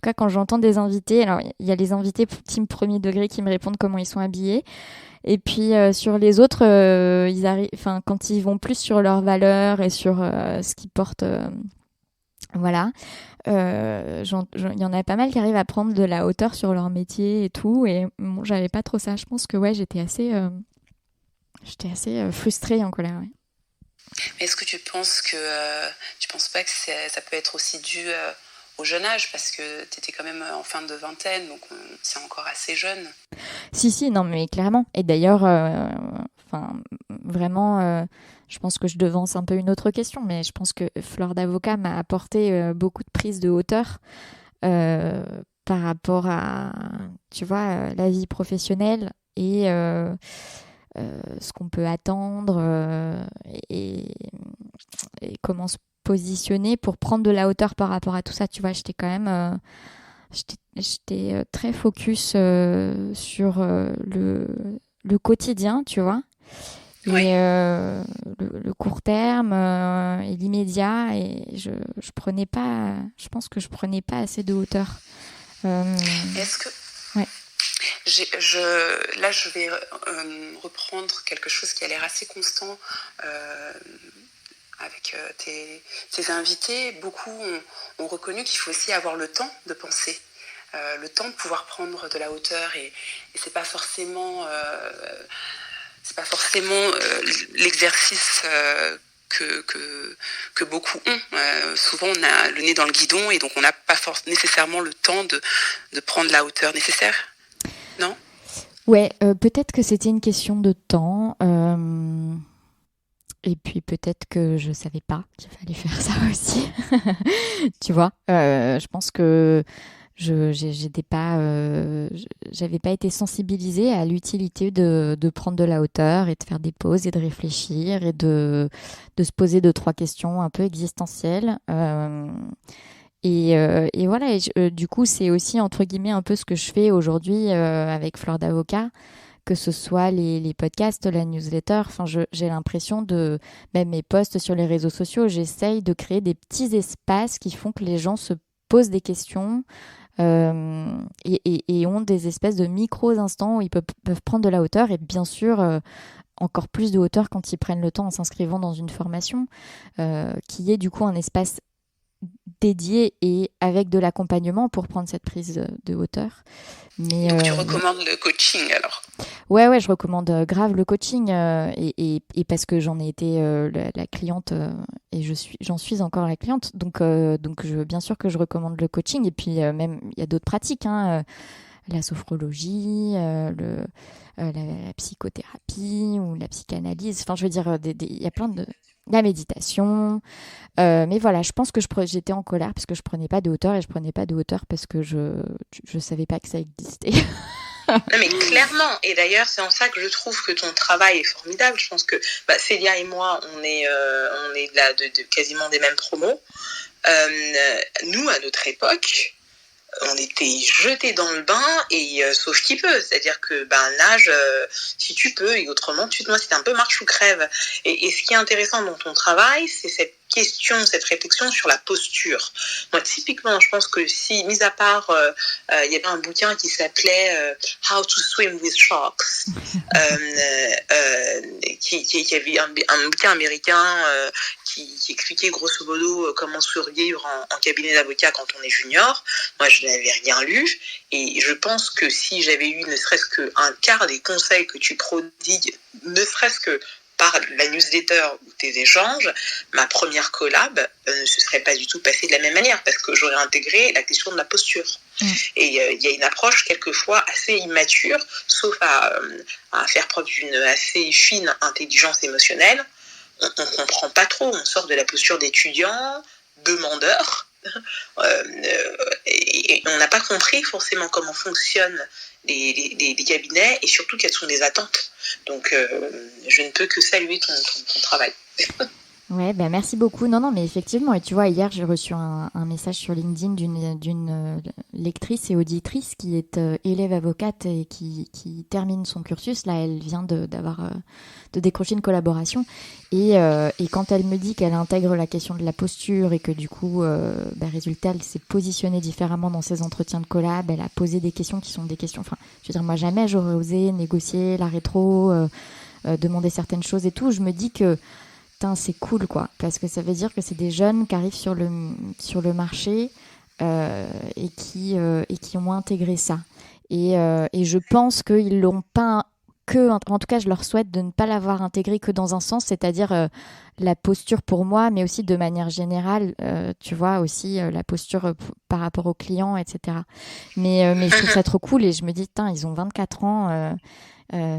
cas quand j'entends des invités, alors il y a les invités team premier degré qui me répondent comment ils sont habillés. Et puis sur les autres, quand ils vont plus sur leurs valeurs et sur ce qu'ils portent, voilà. Il y en a pas mal qui arrivent à prendre de la hauteur sur leur métier et tout. Et bon, j'avais pas trop ça. Je pense que ouais, j'étais assez frustrée et en colère. Ouais. Mais est-ce que tu penses pas que ça peut être aussi dû au jeune âge, parce que tu étais quand même en fin de vingtaine, donc c'est encore assez jeune. Si, non, mais clairement. Et d'ailleurs, vraiment, je pense que je devance un peu une autre question, mais je pense que Fleur d'Avocat m'a apporté beaucoup de prise de hauteur euh, par rapport à, tu vois, la vie professionnelle et ce qu'on peut attendre et, et comment se positionner pour prendre de la hauteur par rapport à tout ça. Tu vois, j'étais quand même j'étais très focus sur le quotidien, tu vois, et Oui. le court terme et l'immédiat, et je prenais pas, je pense que je prenais pas assez de hauteur. Est-ce que Ouais. Là, je vais reprendre quelque chose qui a l'air assez constant avec tes invités. Beaucoup ont reconnu qu'il faut aussi avoir le temps de penser, le temps de pouvoir prendre de la hauteur, et c'est pas forcément l'exercice que beaucoup ont. Souvent, on a le nez dans le guidon, et donc on n'a pas nécessairement le temps de prendre la hauteur nécessaire. Non ? Ouais, peut-être que c'était une question de temps. Et puis peut-être que je savais pas qu'il fallait faire ça aussi. Tu vois, je pense que j'étais pas, j'avais pas été sensibilisée à l'utilité de prendre de la hauteur et de faire des pauses et de réfléchir et de se poser 2-3 questions un peu existentielles. Et voilà, du coup, c'est aussi entre guillemets un peu ce que je fais aujourd'hui avec Fleur d'Avocat, que ce soit les podcasts, la newsletter. Enfin, j'ai l'impression même mes posts sur les réseaux sociaux, j'essaye de créer des petits espaces qui font que les gens se posent des questions et ont des espèces de micros instants où ils peuvent prendre de la hauteur, et bien sûr encore plus de hauteur quand ils prennent le temps en s'inscrivant dans une formation qui est du coup un espace dédié et avec de l'accompagnement pour prendre cette prise de hauteur. Donc tu recommandes le coaching alors ? Ouais, je recommande grave le coaching et parce que j'en ai été la cliente et j'en suis encore la cliente. Donc bien sûr que je recommande le coaching, et puis même il y a d'autres pratiques, hein, la sophrologie, la psychothérapie ou la psychanalyse. Enfin, je veux dire, il y a plein de... La méditation. Mais voilà, je pense que j'étais en colère parce que je prenais pas de hauteur, et je prenais pas de hauteur parce que je savais pas que ça existait. Non, mais clairement, et d'ailleurs c'est en ça que je trouve que ton travail est formidable. Je pense que Célia et moi on est là de quasiment des mêmes promos. Nous à notre époque on était jetés dans le bain, et sauf qui peut, c'est-à-dire que nage si tu peux, et autrement moi c'était un peu marche ou crève. Et ce qui est intéressant dans ton travail, c'est cette question, cette réflexion sur la posture. Moi, typiquement, je pense que si, mis à part, il y avait un bouquin qui s'appelait How to Swim with Sharks, qui avait un bouquin américain qui expliquait grosso modo comment survivre en cabinet d'avocat quand on est junior. Moi, je n'avais rien lu, et je pense que si j'avais eu ne serait-ce qu'un quart des conseils que tu prodigues, ne serait-ce que par la newsletter ou tes échanges, ma première collab ne se serait pas du tout passée de la même manière, parce que j'aurais intégré la question de la posture. Et il y a une approche quelquefois assez immature, sauf à faire preuve d'une assez fine intelligence émotionnelle. On ne comprend pas trop, on sort de la posture d'étudiant, demandeur, et on n'a pas compris forcément comment fonctionnent les cabinets, et surtout quelles sont les attentes. Donc je ne peux que saluer ton travail. Ouais, merci beaucoup. Non, mais effectivement, et tu vois, hier j'ai reçu un message sur LinkedIn d'une lectrice et auditrice qui est élève avocate et qui termine son cursus. Là, elle vient de décrocher une collaboration, et quand elle me dit qu'elle intègre la question de la posture, et que du coup, résultat, elle s'est positionnée différemment dans ses entretiens de collab, elle a posé des questions qui sont des questions... Enfin, je veux dire, moi jamais j'aurais osé négocier la rétro, demander certaines choses et tout. Je me dis que c'est cool, quoi, parce que ça veut dire que c'est des jeunes qui arrivent sur le marché et qui ont intégré ça. Et je pense qu'ils l'ont pas en tout cas, je leur souhaite de ne pas l'avoir intégré que dans un sens, c'est-à-dire la posture pour moi, mais aussi de manière générale, tu vois, aussi la posture par rapport aux clients, etc. Mais je trouve ça trop cool et je me dis, putain, ils ont 24 ans,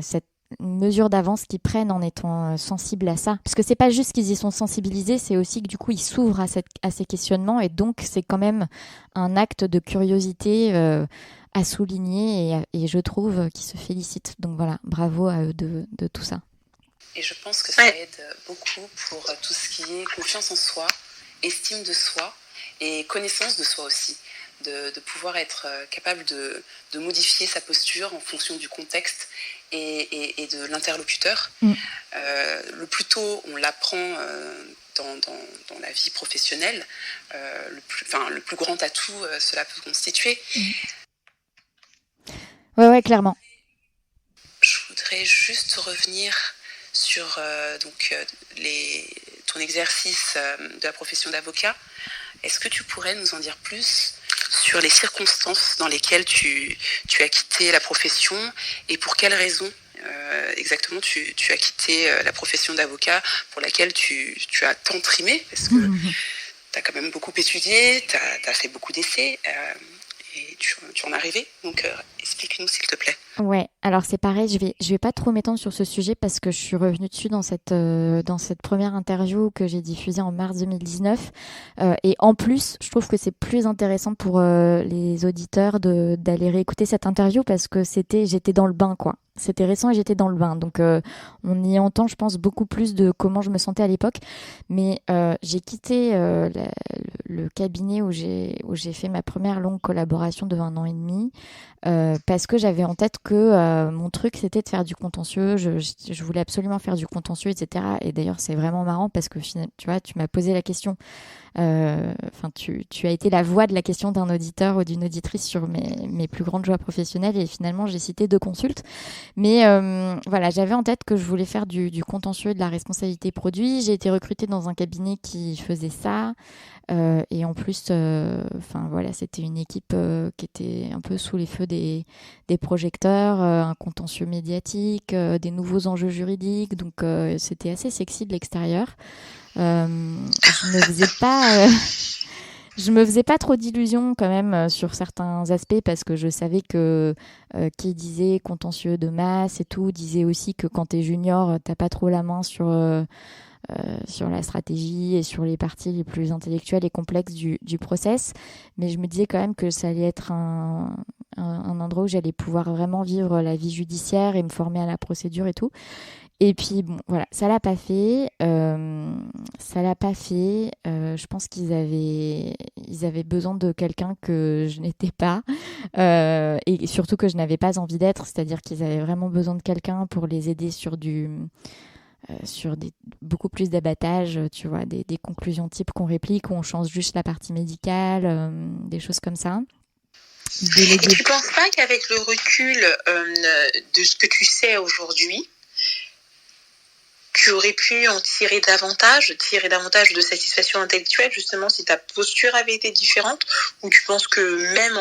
cette mesure d'avance qu'ils prennent en étant sensibles à ça. Parce que c'est pas juste qu'ils y sont sensibilisés, c'est aussi que du coup, ils s'ouvrent à ces questionnements et donc c'est quand même un acte de curiosité à souligner et je trouve qu'ils se félicitent. Donc voilà, bravo à eux de tout ça. Et je pense que ça aide beaucoup pour tout ce qui est confiance en soi, estime de soi et connaissance de soi aussi. De pouvoir être capable de modifier sa posture en fonction du contexte et de l'interlocuteur. Le plus tôt on l'apprend dans la vie professionnelle, le plus grand atout cela peut constituer. Ouais, clairement. Je voudrais juste revenir sur ton exercice de la profession d'avocat. Est-ce que tu pourrais nous en dire plus sur les circonstances dans lesquelles tu as quitté la profession et pour quelles raisons exactement tu as quitté la profession d'avocat pour laquelle tu as tant trimé, parce que tu as quand même beaucoup étudié, tu as fait beaucoup d'essais et tu en es arrivé. Donc explique-nous s'il te plaît. Ouais, alors c'est pareil, je vais pas trop m'étendre sur ce sujet parce que je suis revenue dessus dans cette première interview que j'ai diffusée en mars 2019 et en plus, je trouve que c'est plus intéressant pour les auditeurs d'aller réécouter cette interview parce que j'étais dans le bain quoi. C'était récent et j'étais dans le bain. Donc, on y entend, je pense, beaucoup plus de comment je me sentais à l'époque. Mais j'ai quitté le cabinet où j'ai fait ma première longue collaboration de 1 an et demi parce que j'avais en tête que mon truc, c'était de faire du contentieux. Je voulais absolument faire du contentieux, etc. Et d'ailleurs, c'est vraiment marrant parce que, tu vois, tu m'as posé la question. Tu as été la voix de la question d'un auditeur ou d'une auditrice sur mes plus grandes joies professionnelles et finalement j'ai cité 2 consultes mais voilà, j'avais en tête que je voulais faire du contentieux et de la responsabilité produit. J'ai été recrutée dans un cabinet qui faisait ça et en plus voilà, c'était une équipe qui était un peu sous les feux des projecteurs, un contentieux médiatique, des nouveaux enjeux juridiques, donc c'était assez sexy de l'extérieur. Je me faisais pas trop d'illusions quand même sur certains aspects parce que je savais que qui disait contentieux de masse et tout disait aussi que quand t'es junior t'as pas trop la main sur la stratégie et sur les parties les plus intellectuelles et complexes du process, mais je me disais quand même que ça allait être un endroit où j'allais pouvoir vraiment vivre la vie judiciaire et me former à la procédure et tout. Et puis, bon, voilà, ça l'a pas fait. Je pense qu'ils avaient besoin de quelqu'un que je n'étais pas. Et surtout que je n'avais pas envie d'être. C'est-à-dire qu'ils avaient vraiment besoin de quelqu'un pour les aider sur beaucoup plus d'abattage, tu vois, des conclusions type qu'on réplique, où on change juste la partie médicale, des choses comme ça. Et tu penses pas qu'avec le recul de ce que tu sais aujourd'hui, tu aurais pu en tirer davantage de satisfaction intellectuelle, justement, si ta posture avait été différente, ou tu penses que même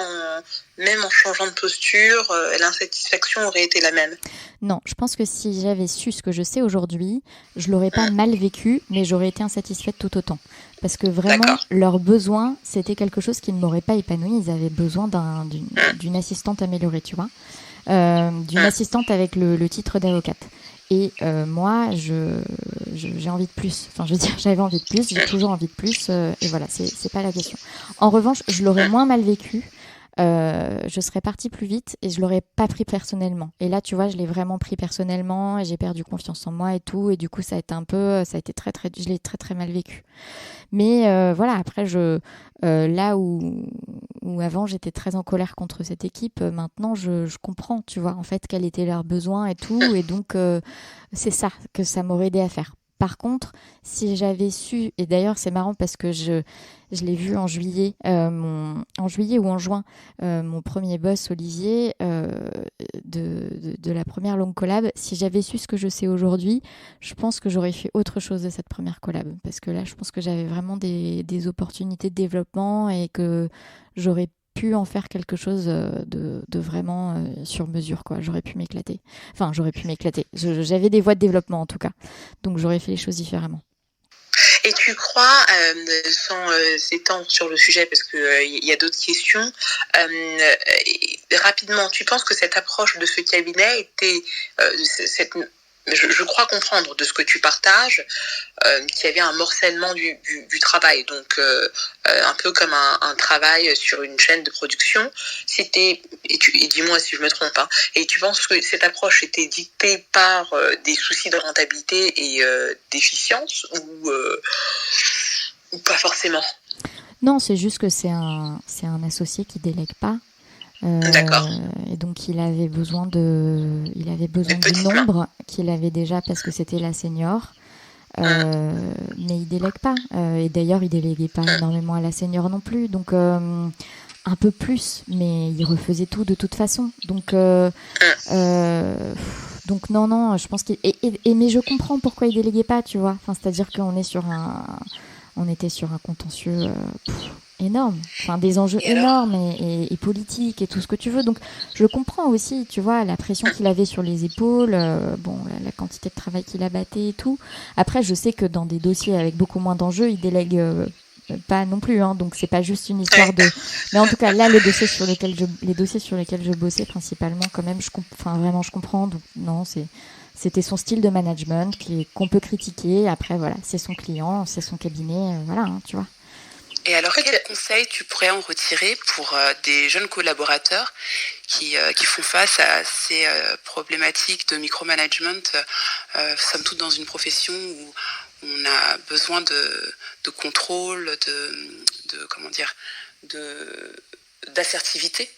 en changeant de posture, l'insatisfaction aurait été la même? Non, je pense que si j'avais su ce que je sais aujourd'hui, je l'aurais pas mal vécu, mais j'aurais été insatisfaite tout autant. Parce que vraiment, leurs besoins, c'était quelque chose qui ne m'aurait pas épanoui. Ils avaient besoin d'une assistante améliorée, tu vois. D'une assistante avec le titre d'avocate. Et moi, j'ai envie de plus. Enfin, je veux dire, j'avais envie de plus, j'ai toujours envie de plus. Et voilà, c'est pas la question. En revanche, je l'aurais moins mal vécu. Je serais partie plus vite et je l'aurais pas pris personnellement. Et là, tu vois, je l'ai vraiment pris personnellement et j'ai perdu confiance en moi et tout. Et du coup, ça a été très, très, je l'ai très, très mal vécu. Mais voilà, après, là où avant j'étais très en colère contre cette équipe, maintenant je comprends, tu vois, en fait, quels étaient leurs besoins et tout. Et donc, c'est ça que ça m'aurait aidé à faire. Par contre, si j'avais su, et d'ailleurs c'est marrant parce que je l'ai vu en juillet ou en juin, mon premier boss Olivier de la première longue collab, si j'avais su ce que je sais aujourd'hui, je pense que j'aurais fait autre chose de cette première collab, parce que là je pense que j'avais vraiment des opportunités de développement et que j'aurais pu en faire quelque chose de vraiment sur mesure, quoi. J'aurais pu m'éclater. Enfin, j'avais des voies de développement, en tout cas. Donc, j'aurais fait les choses différemment. Et tu crois, sans s'étendre sur le sujet, parce qu'il y a d'autres questions, rapidement, tu penses que cette approche de ce cabinet était... je crois comprendre de ce que tu partages qu'il y avait un morcellement du travail, donc un peu comme un travail sur une chaîne de production. C'était, et dis-moi si je me trompe, hein, et tu penses que cette approche était dictée par des soucis de rentabilité et d'efficience ou pas forcément? Non, c'est juste que c'est un associé qui délègue pas. D'accord. Et donc il avait besoin du nombre qu'il avait déjà parce que c'était la senior. Mais il délègue pas. Et d'ailleurs, il déléguait pas énormément à la senior non plus. Donc un peu plus, mais il refaisait tout de toute façon. Donc non, je pense mais je comprends pourquoi il déléguait pas, tu vois. Enfin, c'est-à-dire qu'on était sur un contentieux énorme, enfin des enjeux énormes et politiques et tout ce que tu veux. Donc je comprends aussi, tu vois, la pression qu'il avait sur les épaules, la quantité de travail qu'il abattait et tout. Après, je sais que dans des dossiers avec beaucoup moins d'enjeux, il délègue pas non plus, hein, donc c'est pas juste une histoire de... Mais en tout cas, là, les dossiers sur lesquels je bossais principalement, quand même, je comprends. Donc non, c'était son style de management qu'on peut critiquer. Après, voilà, c'est son client, c'est son cabinet, voilà, hein, tu vois. Et alors, quels conseils tu pourrais en retirer pour des jeunes collaborateurs qui font face à ces problématiques de micromanagement, somme toute dans une profession où on a besoin de contrôle, d'assertivité?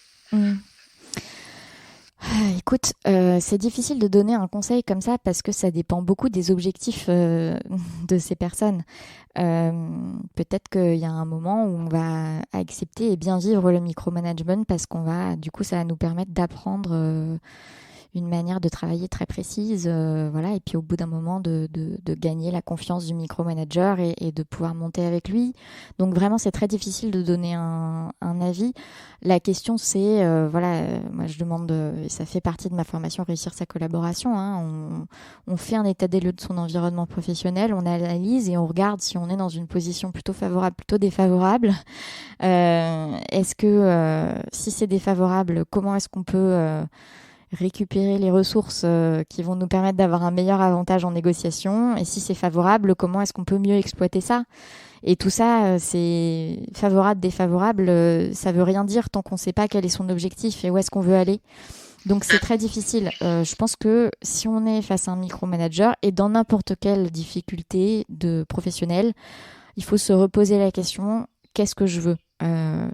Écoute, c'est difficile de donner un conseil comme ça parce que ça dépend beaucoup des objectifs de ces personnes. Peut-être qu'il y a un moment où on va accepter et bien vivre le micromanagement parce ça va nous permettre d'apprendre une manière de travailler très précise, voilà, et puis au bout d'un moment de gagner la confiance du micromanager et de pouvoir monter avec lui. Donc vraiment, c'est très difficile de donner un avis. La question, c'est, moi je demande, et ça fait partie de ma formation Réussir sa collaboration, hein, on fait un état des lieux de son environnement professionnel, on analyse et on regarde si on est dans une position plutôt favorable, plutôt défavorable. Est-ce que, si c'est défavorable, comment est-ce qu'on peut... récupérer les ressources qui vont nous permettre d'avoir un meilleur avantage en négociation, et si c'est favorable, comment est-ce qu'on peut mieux exploiter ça? Et tout ça, c'est favorable, défavorable, ça veut rien dire tant qu'on ne sait pas quel est son objectif et où est-ce qu'on veut aller. Donc c'est très difficile. Je pense que si on est face à un micromanager et dans n'importe quelle difficulté de professionnel, il faut se reposer la question, qu'est-ce que je veux?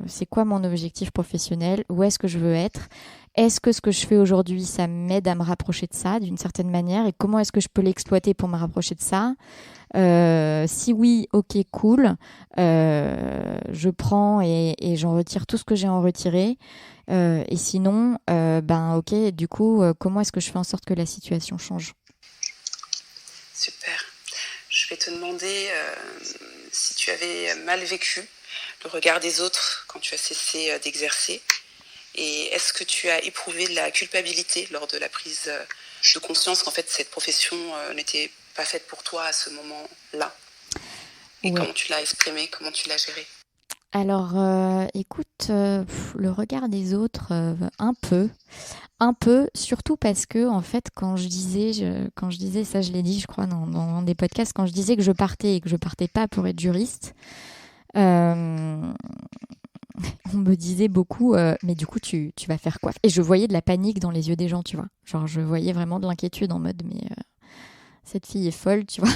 C'est quoi mon objectif professionnel? Où est-ce que je veux être? Est-ce que ce que je fais aujourd'hui, ça m'aide à me rapprocher de ça d'une certaine manière? Et comment est-ce que je peux l'exploiter pour me rapprocher de ça? Si oui, ok, cool. Je prends et j'en retire tout ce que j'ai à en retirer. Et sinon, ok, du coup, comment est-ce que je fais en sorte que la situation change? Super. Je vais te demander si tu avais mal vécu le regard des autres quand tu as cessé d'exercer. Et est-ce que tu as éprouvé de la culpabilité lors de la prise de conscience qu'en fait cette profession n'était pas faite pour toi à ce moment-là? Et comment tu l'as exprimé, comment tu l'as géré? Alors, écoute, le regard des autres, un peu, surtout parce que en fait, quand je disais, ça je l'ai dit, je crois, dans des podcasts, quand je disais que je partais et que je partais pas pour être juriste. On me disait beaucoup, mais du coup, tu vas faire quoi? Et je voyais de la panique dans les yeux des gens, tu vois. Genre, je voyais vraiment de l'inquiétude en mode, mais cette fille est folle, tu vois.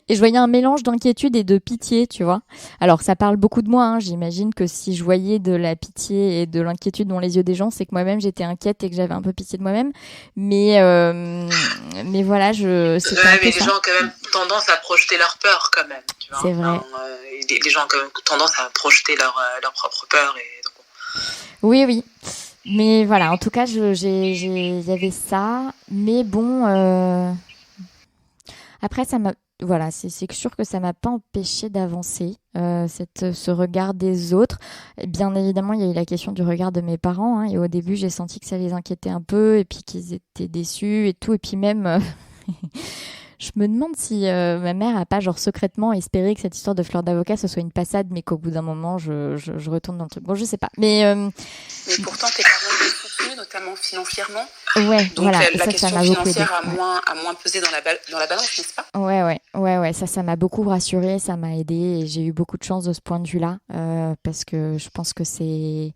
Et je voyais un mélange d'inquiétude et de pitié, tu vois. Alors, ça parle beaucoup de moi, hein. J'imagine que si je voyais de la pitié et de l'inquiétude dans les yeux des gens, c'est que moi-même, j'étais inquiète et que j'avais un peu pitié de moi-même. Mais voilà, c'était un peu les ça. gens ont quand même tendance à projeter leur peur, quand même. Tu vois. C'est vrai. Les gens ont quand même tendance à projeter leur propre peur. Et donc... Oui. Mais voilà, en tout cas, il y avait ça. Mais bon... Après, voilà, c'est sûr que ça m'a pas empêché d'avancer, ce regard des autres. Et bien évidemment, il y a eu la question du regard de mes parents, hein, et au début, j'ai senti que ça les inquiétait un peu, et puis qu'ils étaient déçus et tout, et puis même... Je me demande si ma mère a pas genre secrètement espéré que cette histoire de fleur d'avocat ce soit une passade, mais qu'au bout d'un moment je retourne dans le truc. Bon, je sais pas. Mais pourtant tes parents étaient soutenus, notamment financièrement. Ouais, donc voilà. la question ça m'a beaucoup aidé. financière a moins pesé dans la balance, n'est-ce pas? Ouais. Ça m'a beaucoup rassurée, ça m'a aidée, et j'ai eu beaucoup de chance de ce point de vue-là, parce que je pense que c'est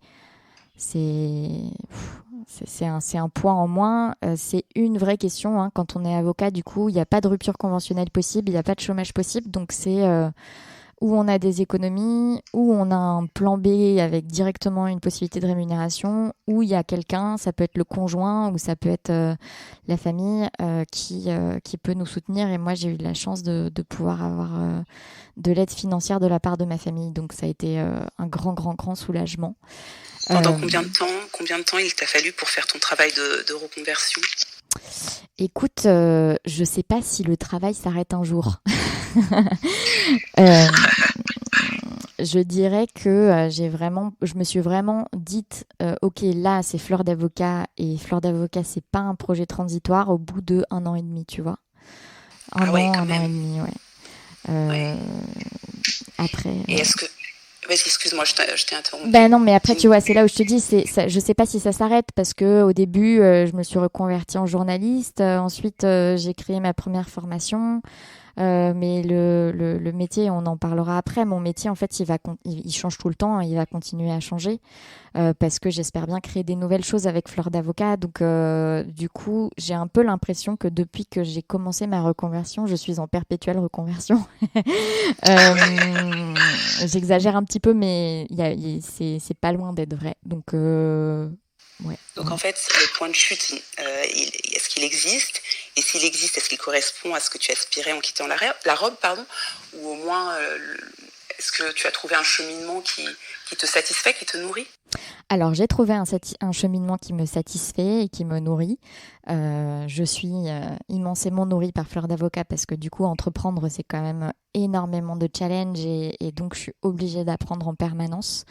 un point en moins. C'est une vraie question, hein. Quand on est avocat, du coup, il n'y a pas de rupture conventionnelle possible, il n'y a pas de chômage possible. Donc, c'est où on a des économies, où on a un plan B avec directement une possibilité de rémunération, où il y a quelqu'un, ça peut être le conjoint ou ça peut être la famille qui peut nous soutenir. Et moi, j'ai eu la chance de pouvoir avoir de l'aide financière de la part de ma famille. Donc, ça a été un grand soulagement. Pendant combien de temps il t'a fallu pour faire ton travail de reconversion? Écoute, je sais pas si le travail s'arrête un jour. Je dirais que je me suis vraiment dite, ok, là c'est Fleur d'avocat, et Fleur d'avocat c'est pas un projet transitoire au bout de 1 an et demi, tu vois. Un an et demi, ouais. Après. Et est-ce que Vas-y, excuse-moi, je t'ai interrompu. Ben non, mais après, tu vois, c'est là où je te dis, je sais pas si ça s'arrête, parce que au début, je me suis reconvertie en journaliste. Ensuite, j'ai créé ma première formation. Mais le métier, on en parlera après. Mon métier, en fait, il change tout le temps, il va continuer à changer, parce que j'espère bien créer des nouvelles choses avec Fleur d'avocat. Donc, du coup, j'ai un peu l'impression que depuis que j'ai commencé ma reconversion, je suis en perpétuelle reconversion. J'exagère un petit peu, mais c'est pas loin d'être vrai. Donc, ouais. Donc en fait, le point de chute, est-ce qu'il existe? Et s'il existe, est-ce qu'il correspond à ce que tu aspirais en quittant la robe, ou au moins, est-ce que tu as trouvé un cheminement qui te satisfait, qui te nourrit? Alors, j'ai trouvé un cheminement qui me satisfait et qui me nourrit. Je suis immensément nourrie par Fleur d'avocat, parce que du coup, entreprendre, c'est quand même énormément de challenges, et donc je suis obligée d'apprendre en permanence.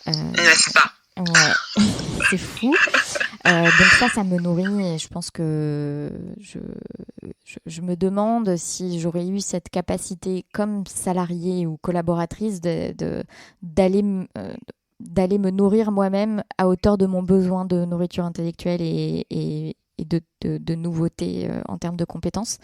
N'est-ce pas? Ouais, c'est fou. Donc ça me nourrit, et je pense que je me demande si j'aurais eu cette capacité comme salariée ou collaboratrice d'aller me nourrir moi-même à hauteur de mon besoin de nourriture intellectuelle et de nouveautés en termes de compétences,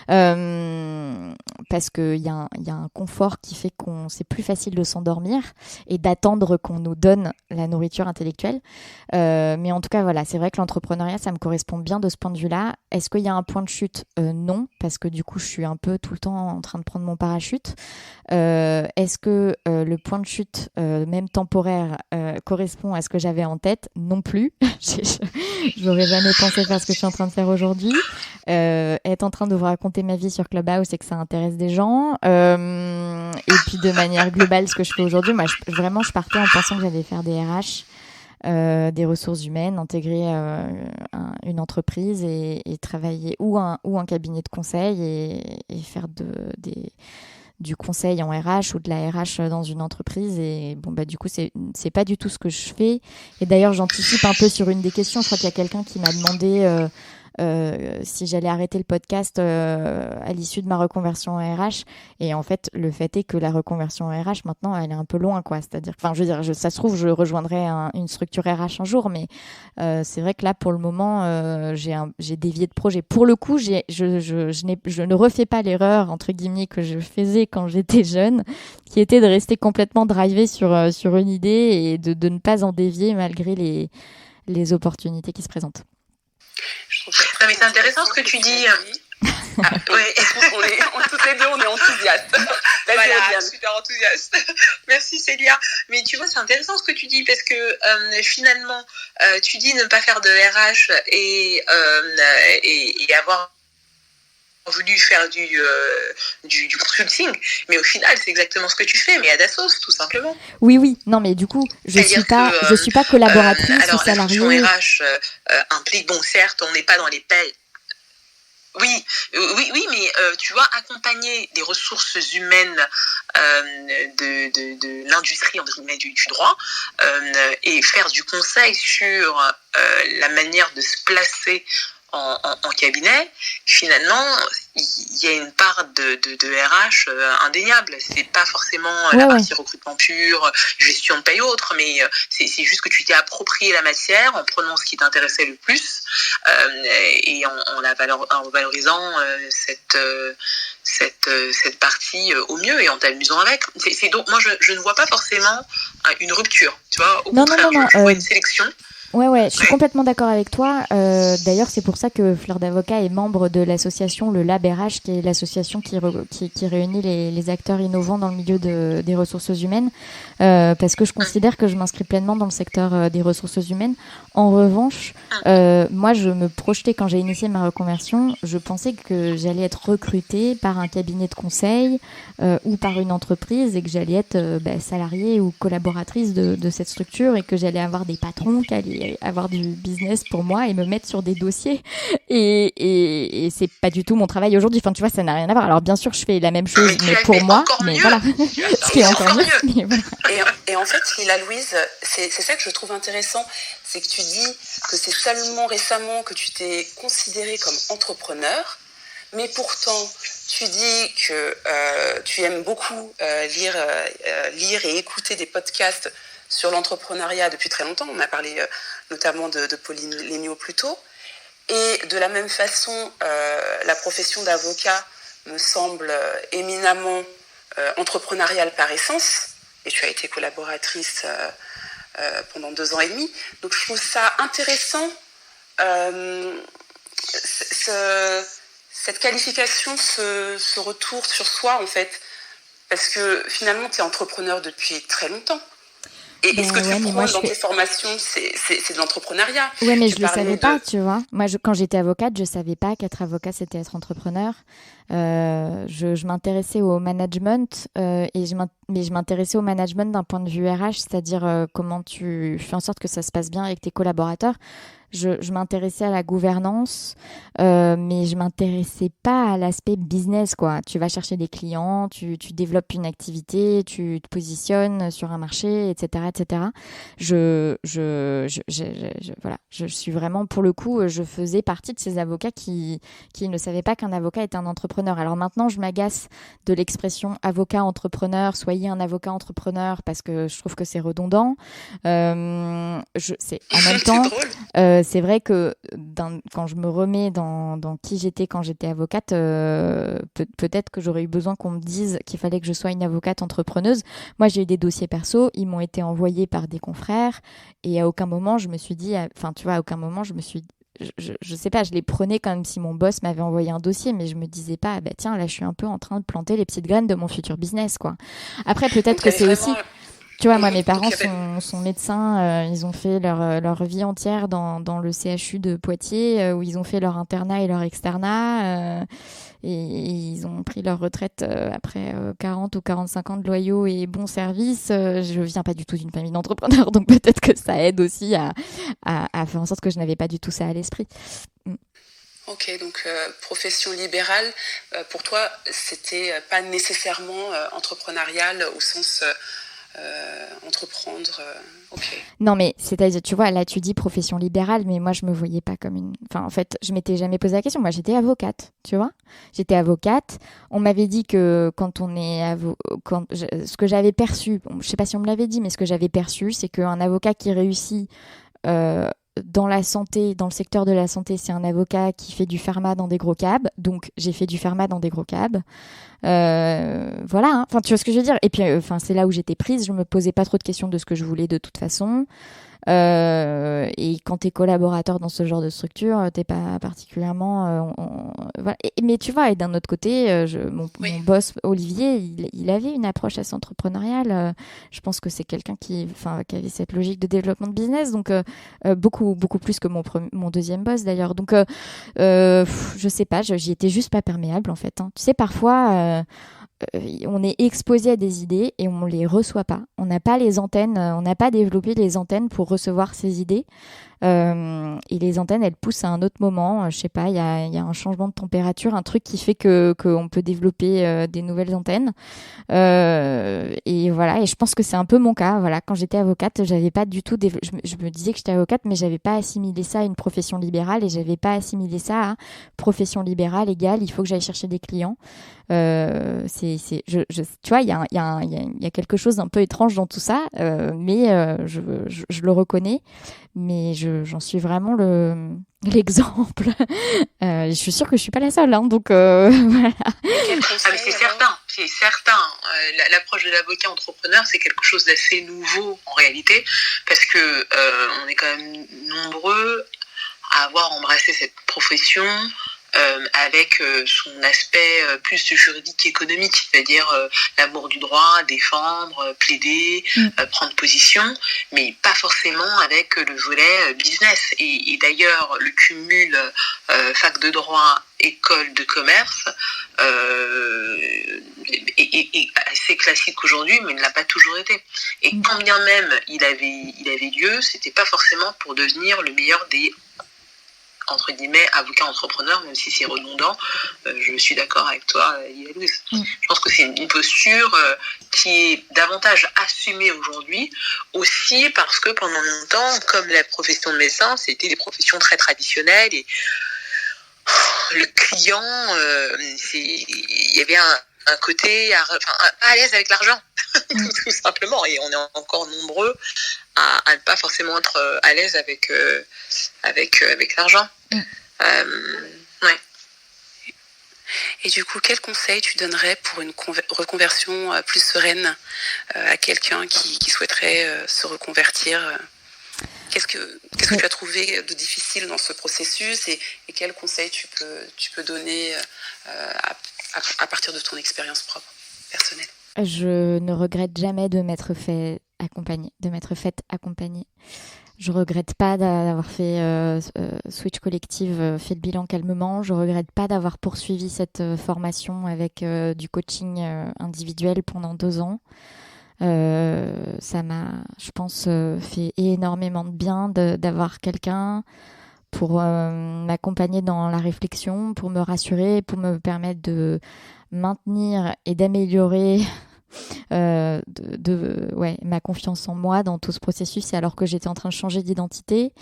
parce qu'il y a un confort qui fait qu'on c'est plus facile de s'endormir et d'attendre qu'on nous donne la nourriture intellectuelle, mais en tout cas voilà, c'est vrai que l'entrepreneuriat, ça me correspond bien de ce point de vue-là. Est-ce qu'il y a un point de chute? Non, parce que du coup je suis un peu tout le temps en train de prendre mon parachute. Est-ce que le point de chute, même temporaire, correspond à ce que j'avais en tête? Non plus. J'aurais jamais pensé faire ce que je suis en train de faire aujourd'hui. Être en train de vous raconter ma vie sur Clubhouse, c'est que ça intéresse des gens. Et puis de manière globale, ce que je fais aujourd'hui, moi, je partais en pensant que j'allais faire des RH, des ressources humaines, intégrer une entreprise et travailler ou un cabinet de conseil et faire du conseil en RH ou de la RH dans une entreprise. Et bon, bah, du coup, c'est pas du tout ce que je fais. Et d'ailleurs, j'anticipe un peu sur une des questions. Je crois qu'il y a quelqu'un qui m'a demandé si j'allais arrêter le podcast à l'issue de ma reconversion en RH. Et en fait, le fait est que la reconversion en RH, maintenant, elle est un peu loin, quoi. C'est-à-dire, enfin, je veux dire, ça se trouve, je rejoindrai une structure RH un jour, mais c'est vrai que là, pour le moment, j'ai dévié de projet. Pour le coup, je ne refais pas l'erreur, entre guillemets, que je faisais quand j'étais jeune, qui était de rester complètement drivée sur une idée et de ne pas en dévier malgré les opportunités qui se présentent. Non, mais c'est intéressant ce que tu dis. Ah, ouais. Toutes les deux, on est enthousiastes. Voilà, super enthousiaste. Merci Célia. Mais tu vois, c'est intéressant ce que tu dis, parce que finalement, tu dis ne pas faire de RH et avoir voulu faire du consulting, mais au final c'est exactement ce que tu fais, mais à Dassault tout simplement. Oui, non, mais du coup je suis pas collaboratrice ou salariée. Alors la fonction RH implique, bon certes on n'est pas dans les payes. Oui, mais tu vois, accompagner des ressources humaines de l'industrie entre guillemets, du droit et faire du conseil sur la manière de se placer en cabinet, finalement, il y a une part de RH indéniable. C'est pas forcément la partie recrutement pur, gestion de paye autre, mais c'est juste que tu t'es approprié la matière en prenant ce qui t'intéressait le plus et en valorisant cette partie au mieux et en t'amusant avec. Donc, moi, je ne vois pas forcément une rupture, tu vois. Au contraire, je vois une sélection. Ouais, je suis complètement d'accord avec toi. D'ailleurs, c'est pour ça que Fleur d'Avocat est membre de l'association le Lab RH, qui est l'association qui réunit les acteurs innovants dans le milieu des ressources humaines, parce que je considère que je m'inscris pleinement dans le secteur des ressources humaines. En revanche, moi, je me projetais quand j'ai initié ma reconversion, je pensais que j'allais être recrutée par un cabinet de conseil ou par une entreprise et que j'allais être salariée ou collaboratrice de cette structure et que j'allais avoir des patrons qui allaient avoir du business pour moi et me mettre sur des dossiers et c'est pas du tout mon travail aujourd'hui. Enfin, tu vois, ça n'a rien à voir. Alors bien sûr, je fais la même chose, mais pour moi, mais voilà, ce qui est encore mieux. Mais voilà. Et en fait, Lila Louise, c'est ça que je trouve intéressant, c'est que tu dis que c'est seulement récemment que tu t'es considérée comme entrepreneur, mais pourtant tu dis que tu aimes beaucoup lire et écouter des podcasts sur l'entrepreneuriat depuis très longtemps. On a parlé notamment de Pauline Léniaud plus tôt. Et de la même façon, la profession d'avocat me semble éminemment entrepreneuriale par essence. Et tu as été collaboratrice pendant 2 ans et demi. Donc je trouve ça intéressant, cette qualification, ce retour sur soi en fait. Parce que finalement, tu es entrepreneur depuis très longtemps. Et ce que tu prends dans tes formations, c'est de l'entrepreneuriat. Oui, mais je ne le savais pas, tu vois. Moi, quand j'étais avocate, je ne savais pas qu'être avocat, c'était être entrepreneur. Je m'intéressais au management, mais je m'intéressais au management d'un point de vue RH, c'est-à-dire comment tu fais en sorte que ça se passe bien avec tes collaborateurs. Je m'intéressais à la gouvernance, mais je m'intéressais pas à l'aspect business, quoi. Tu vas chercher des clients, tu développes une activité, tu te positionnes sur un marché, etc., etc. Voilà. Je suis vraiment, pour le coup, je faisais partie de ces avocats qui ne savaient pas qu'un avocat était un entrepreneur. Alors maintenant, je m'agace de l'expression avocat entrepreneur, soyez un avocat entrepreneur, parce que je trouve que c'est redondant. C'est en même temps. C'est vrai que quand je me remets dans qui j'étais quand j'étais avocate, peut-être que j'aurais eu besoin qu'on me dise qu'il fallait que je sois une avocate entrepreneuse. Moi, j'ai eu des dossiers perso, ils m'ont été envoyés par des confrères et à aucun moment je me suis dit, enfin tu vois, à aucun moment je me suis je sais pas, je les prenais comme si mon boss m'avait envoyé un dossier, mais je me disais pas, bah tiens, là je suis un peu en train de planter les petites graines de mon futur business, quoi. Après, peut-être que c'est aussi... Tu vois, moi, mes parents sont médecins, ils ont fait leur vie entière dans le CHU de Poitiers, où ils ont fait leur internat et leur externat, et ils ont pris leur retraite après 40 ou 45 ans de loyaux et bons services. Je viens pas du tout d'une famille d'entrepreneurs, donc peut-être que ça aide aussi à faire en sorte que je n'avais pas du tout ça à l'esprit. Ok, donc profession libérale, pour toi, c'était pas nécessairement entrepreneurial au sens... entreprendre, ok. Non, mais c'est-à-dire, tu vois, là tu dis profession libérale, mais moi je me voyais pas comme une... Enfin, en fait, je m'étais jamais posé la question. Moi, j'étais avocate, tu vois. J'étais avocate. On m'avait dit que quand on est ce que j'avais perçu, je sais pas si on me l'avait dit, mais ce que j'avais perçu, c'est qu'un avocat qui réussit dans la santé, dans le secteur de la santé, c'est un avocat qui fait du pharma dans des gros cabs. Donc, j'ai fait du pharma dans des gros cabs. Voilà, hein. Enfin, tu vois ce que je veux dire. Et puis, c'est là où j'étais prise. Je me posais pas trop de questions de ce que je voulais de toute façon. Et quand t'es collaborateur dans ce genre de structure, t'es pas particulièrement... voilà. Mais tu vois, et d'un autre côté, mon boss Olivier, il avait une approche assez entrepreneuriale. Je pense que c'est quelqu'un qui avait cette logique de développement de business, donc beaucoup plus que mon deuxième boss d'ailleurs. Donc je sais pas, j'y étais juste pas perméable en fait, hein. Tu sais, parfois on est exposé à des idées et on les reçoit pas. On n'a pas les antennes, on n'a pas développé les antennes pour recevoir ces idées. Et les antennes, elles poussent à un autre moment. Je sais pas, il y a un changement de température, un truc qui fait qu'on peut développer des nouvelles antennes. Et voilà, et je pense que c'est un peu mon cas. Voilà, quand j'étais avocate, j'avais pas du tout je me disais que j'étais avocate, mais j'avais pas assimilé ça à une profession libérale, et j'avais pas assimilé ça à profession libérale égale il faut que j'aille chercher des clients. Tu vois, il y a quelque chose d'un peu étrange dans tout ça, mais je le reconnais, mais j'en suis vraiment l'exemple. Je suis sûre que je suis pas la seule, hein, donc voilà. Mais c'est certain. L'approche de l'avocat entrepreneur, c'est quelque chose d'assez nouveau en réalité, parce que on est quand même nombreux à avoir embrassé cette profession avec son aspect plus juridique qu'économique, c'est-à-dire l'amour du droit, défendre, plaider, prendre position, mais pas forcément avec le volet business. Et d'ailleurs, le cumul fac de droit, école de commerce est assez classique aujourd'hui, mais ne l'a pas toujours été. Et quand bien même il avait lieu, c'était pas forcément pour devenir le meilleur des entre guillemets, avocat entrepreneur, même si c'est redondant, je suis d'accord avec toi, Louise. Je pense que c'est une posture qui est davantage assumée aujourd'hui, aussi parce que pendant longtemps, comme la profession de médecin, c'était des professions très traditionnelles, et le client, il y avait un côté pas à l'aise avec l'argent, tout simplement, et on est encore nombreux à ne pas forcément être à l'aise avec l'argent. Ouais. Et du coup, quel conseil tu donnerais pour une reconversion plus sereine à quelqu'un qui souhaiterait se reconvertir? Qu'est-ce que tu as trouvé de difficile dans ce processus, et quels conseils tu peux donner à partir de ton expérience propre, personnelle? Je ne regrette jamais de m'être faite accompagner. Je regrette pas d'avoir fait Switch Collective, fait le bilan calmement. Je regrette pas d'avoir poursuivi cette formation avec du coaching individuel pendant 2 ans. Ça m'a, je pense, fait énormément de bien d'avoir quelqu'un pour m'accompagner dans la réflexion, pour me rassurer, pour me permettre de maintenir et d'améliorer ma confiance en moi dans tout ce processus, et alors que j'étais en train de changer d'identité.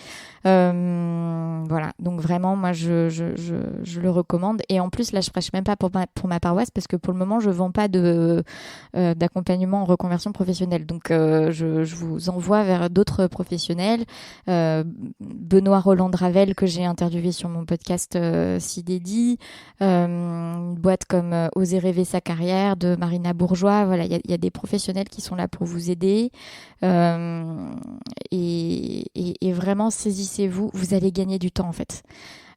Voilà, donc vraiment moi je le recommande, et en plus là je prêche même pas pour ma paroisse, parce que pour le moment je vends pas d'accompagnement en reconversion professionnelle, donc je vous envoie vers d'autres professionnels. Benoît Roland Dravel, que j'ai interviewé sur mon podcast CDD, une boîte comme Oser rêver sa carrière de Marina Bourgeois. Voilà, il y a des professionnels qui sont là pour vous aider, et vraiment saisissez-vous. Vous allez gagner du temps en fait.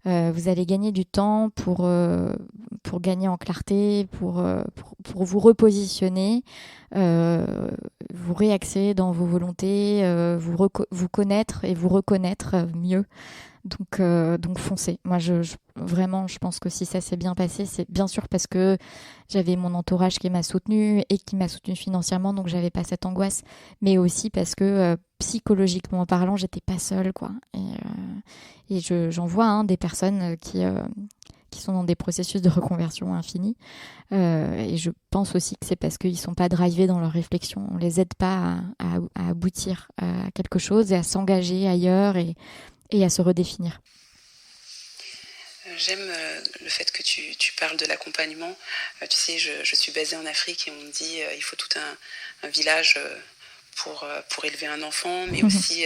Vous allez gagner du temps pour gagner en clarté, pour vous repositionner, vous réaxer dans vos volontés, vous connaître et vous reconnaître mieux. Donc foncez. Moi, vraiment, je pense que si ça s'est bien passé, c'est bien sûr parce que j'avais mon entourage qui m'a soutenue et qui m'a soutenue financièrement, donc j'avais pas cette angoisse, mais aussi parce que psychologiquement parlant, j'étais pas seule, quoi. Et j'en vois des personnes qui sont dans des processus de reconversion infinis. Et je pense aussi que c'est parce qu'ils sont pas drivés dans leur réflexion. On les aide pas à aboutir à quelque chose et à s'engager ailleurs et à se redéfinir. J'aime le fait que tu parles de l'accompagnement. Tu sais, je suis basée en Afrique, et on me dit il faut tout un village pour élever un enfant, mais aussi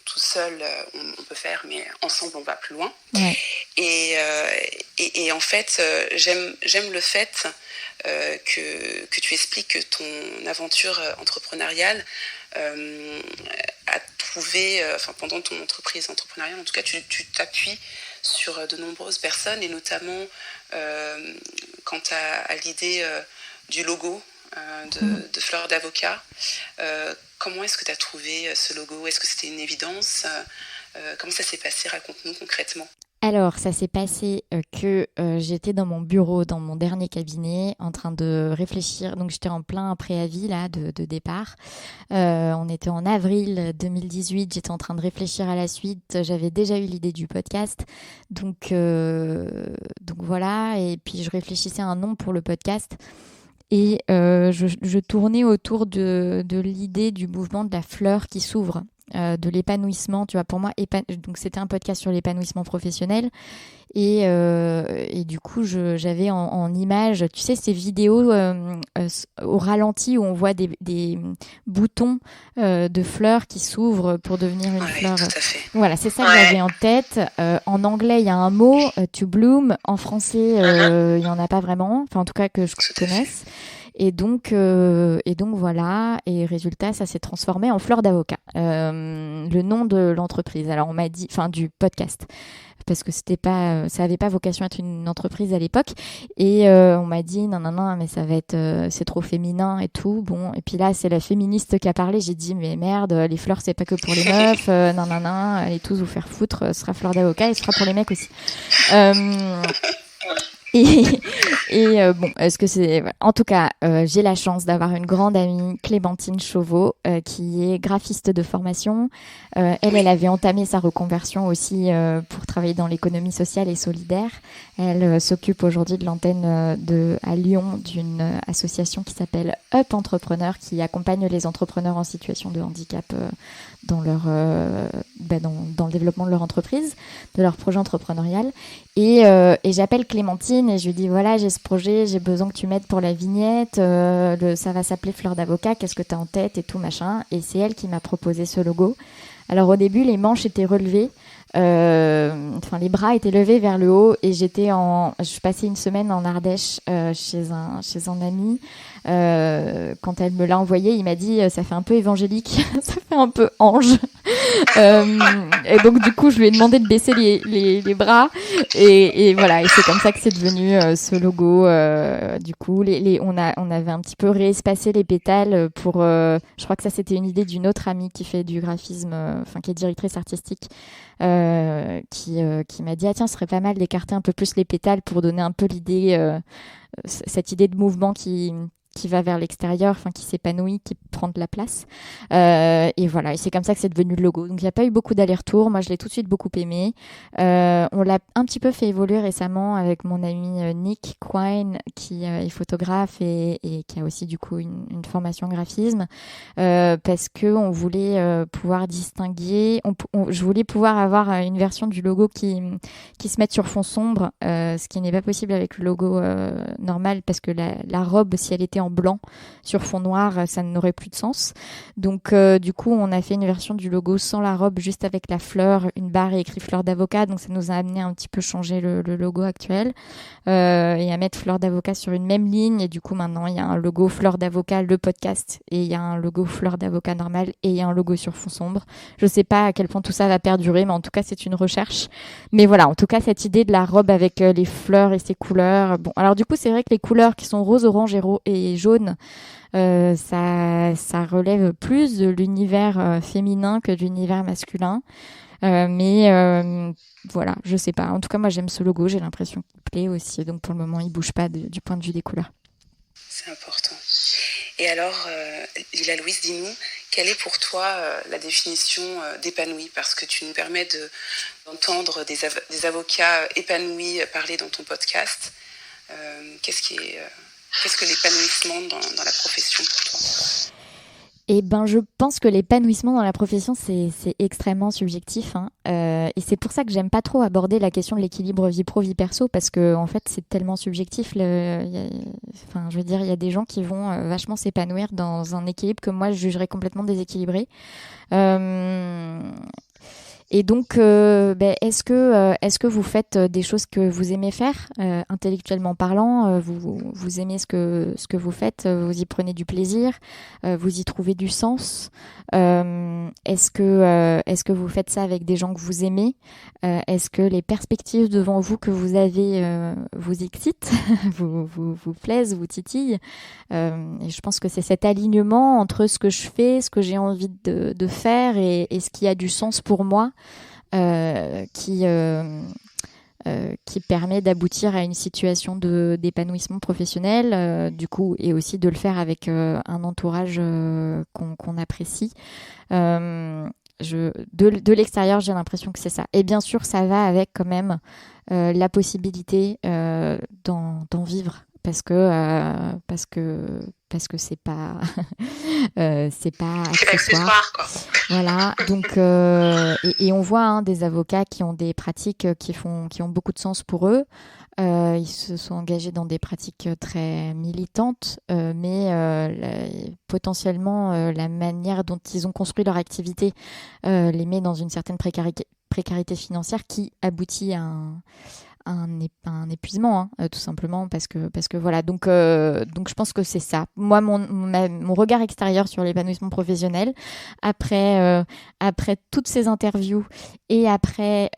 tout seul on peut faire, mais ensemble on va plus loin. Ouais. Et en fait, j'aime le fait que tu expliques que ton aventure entrepreneuriale a trouvé, pendant ton entreprise entrepreneuriale, en tout cas, tu t'appuies sur de nombreuses personnes, et notamment quant à l'idée du logo de Fleur d'Avocat. Comment est-ce que tu as trouvé ce logo? Est-ce que c'était une évidence? Comment ça s'est passé? Raconte-nous concrètement. Alors, ça s'est passé que j'étais dans mon bureau, dans mon dernier cabinet, en train de réfléchir. Donc, j'étais en plein préavis là de départ. On était en avril 2018. J'étais en train de réfléchir à la suite. J'avais déjà eu l'idée du podcast. Donc voilà. Et puis, je réfléchissais à un nom pour le podcast. Et je tournais autour de l'idée du mouvement de la fleur qui s'ouvre. De l'épanouissement, tu vois, pour moi, donc c'était un podcast sur l'épanouissement professionnel et du coup, j'avais en image, tu sais, ces vidéos au ralenti où on voit des boutons de fleurs qui s'ouvrent pour devenir une fleur. Tout à fait. Voilà, c'est ça que j'avais en tête. En anglais, il y a un mot, to bloom. En français, il y en a pas vraiment, enfin en tout cas que je connaisse. Et donc voilà. Et résultat, ça s'est transformé en fleur d'avocat. Le nom de l'entreprise. Alors on m'a dit, enfin du podcast, parce que c'était pas, ça avait pas vocation à être une entreprise à l'époque. Et on m'a dit non, mais ça va être, c'est trop féminin et tout. Bon. Et puis là, c'est la féministe qui a parlé. J'ai dit mais merde, les fleurs c'est pas que pour les meufs. Non, allez tous vous faire foutre. Ce sera fleur d'avocat et ce sera pour les mecs aussi. Bon, est-ce que c'est... En tout cas, j'ai la chance d'avoir une grande amie, Clémentine Chauveau, qui est graphiste de formation. Elle avait entamé sa reconversion aussi pour travailler dans l'économie sociale et solidaire. Elle s'occupe aujourd'hui de l'antenne à Lyon d'une association qui s'appelle Up Entrepreneur, qui accompagne les entrepreneurs en situation de handicap dans le développement de leur entreprise, de leur projet entrepreneurial. Et j'appelle Clémentine et je lui dis voilà, j'ai ce projet, j'ai besoin que tu m'aides pour la vignette, ça va s'appeler Fleur d'avocat, qu'est-ce que tu as en tête et tout machin. Et c'est elle qui m'a proposé ce logo. Alors au début, les manches étaient relevées, les bras étaient levés vers le haut et je passais une semaine en Ardèche chez un ami. Quand elle me l'a envoyé, il m'a dit ça fait un peu évangélique, ça fait un peu ange. Et donc du coup, je lui ai demandé de baisser les bras et voilà. Et c'est comme ça que c'est devenu ce logo. Du coup, on avait un petit peu réespacé les pétales pour. Je crois que ça c'était une idée d'une autre amie qui fait du graphisme, qui est directrice artistique. Qui m'a dit tiens, ce serait pas mal d'écarter un peu plus les pétales pour donner un peu l'idée, cette idée de mouvement qui va vers l'extérieur, qui s'épanouit, qui prend de la place. Et voilà, et c'est comme ça que c'est devenu le logo. Donc il n'y a pas eu beaucoup d'allers-retours. Moi, je l'ai tout de suite beaucoup aimé. On l'a un petit peu fait évoluer récemment avec mon ami Nick Quine, qui est photographe et qui a aussi du coup une formation en graphisme, parce que on voulait pouvoir distinguer. Je voulais pouvoir avoir une version du logo qui se mette sur fond sombre, ce qui n'est pas possible avec le logo normal, parce que la robe, si elle était en blanc sur fond noir, ça n'aurait plus de sens. Donc du coup, on a fait une version du logo sans la robe, juste avec la fleur, une barre et écrit fleur d'avocat. Donc ça nous a amené à un petit peu changer le logo actuel et à mettre fleur d'avocat sur une même ligne. Et du coup, maintenant, il y a un logo fleur d'avocat, le podcast, et il y a un logo fleur d'avocat normal, et il y a un logo sur fond sombre. Je sais pas à quel point tout ça va perdurer, mais en tout cas, c'est une recherche. Mais voilà, en tout cas, cette idée de la robe avec les fleurs et ses couleurs. Bon, alors du coup, c'est vrai que les couleurs qui sont rose, orange et jaune, ça relève plus de l'univers féminin que de l'univers masculin. Mais voilà, je sais pas. En tout cas, moi, j'aime ce logo. J'ai l'impression qu'il plaît aussi. Donc, pour le moment, il bouge pas du point de vue des couleurs. C'est important. Et alors, Lila Louise, dis-nous, quelle est pour toi la définition d'épanoui? Parce que tu nous permets d'entendre des avocats épanouis parler dans ton podcast. Qu'est-ce que l'épanouissement dans la profession pour toi? Eh ben, je pense que l'épanouissement dans la profession, c'est extrêmement subjectif, hein. Et c'est pour ça que j'aime pas trop aborder la question de l'équilibre vie pro, vie perso, parce que en fait, c'est tellement subjectif. Je veux dire, il y a des gens qui vont vachement s'épanouir dans un équilibre que moi, je jugerais complètement déséquilibré. Et donc, est-ce que vous faites des choses que vous aimez faire, intellectuellement parlant, vous aimez ce que vous faites, vous y prenez du plaisir, vous y trouvez du sens. Est-ce que vous faites ça avec des gens que vous aimez? Est-ce que les perspectives devant vous que vous avez vous excitent, vous plaisent, vous titillent? Et je pense que c'est cet alignement entre ce que je fais, ce que j'ai envie de faire et ce qui a du sens pour moi. qui permet d'aboutir à une situation d'épanouissement professionnel, du coup, et aussi de le faire avec un entourage qu'on apprécie. De l'extérieur, j'ai l'impression que c'est ça. Et bien sûr, ça va avec quand même la possibilité d'en vivre. Parce que c'est pas c'est pas accessoire, quoi. Voilà, donc et on voit des avocats qui ont des pratiques qui ont beaucoup de sens pour eux. Ils se sont engagés dans des pratiques très militantes, mais potentiellement la manière dont ils ont construit leur activité les met dans une certaine précarité financière qui aboutit à un épuisement, tout simplement parce que voilà. Donc je pense que c'est ça. Moi, mon regard extérieur sur l'épanouissement professionnel après toutes ces interviews et après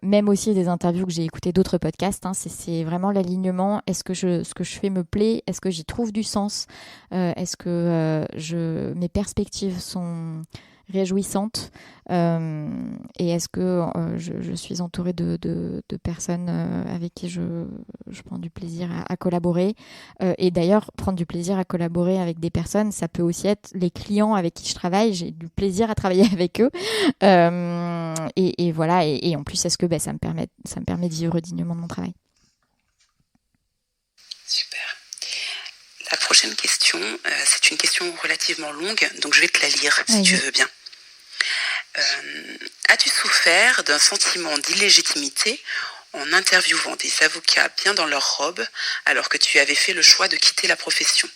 même aussi des interviews que j'ai écoutées d'autres podcasts, c'est vraiment l'alignement. Est-ce que ce que je fais me plaît? Est-ce que j'y trouve du sens? Est-ce que mes perspectives sont réjouissante et est-ce que je suis entourée de personnes avec qui je prends du plaisir à collaborer et d'ailleurs prendre du plaisir à collaborer avec des personnes, ça peut aussi être les clients avec qui je travaille, j'ai du plaisir à travailler avec eux et voilà et en plus est-ce que ça me permet de vivre dignement de mon travail. Super. La prochaine question, c'est une question relativement longue, donc je vais te la lire si tu veux bien. As-tu souffert d'un sentiment d'illégitimité en interviewant des avocats bien dans leur robe alors que tu avais fait le choix de quitter la profession?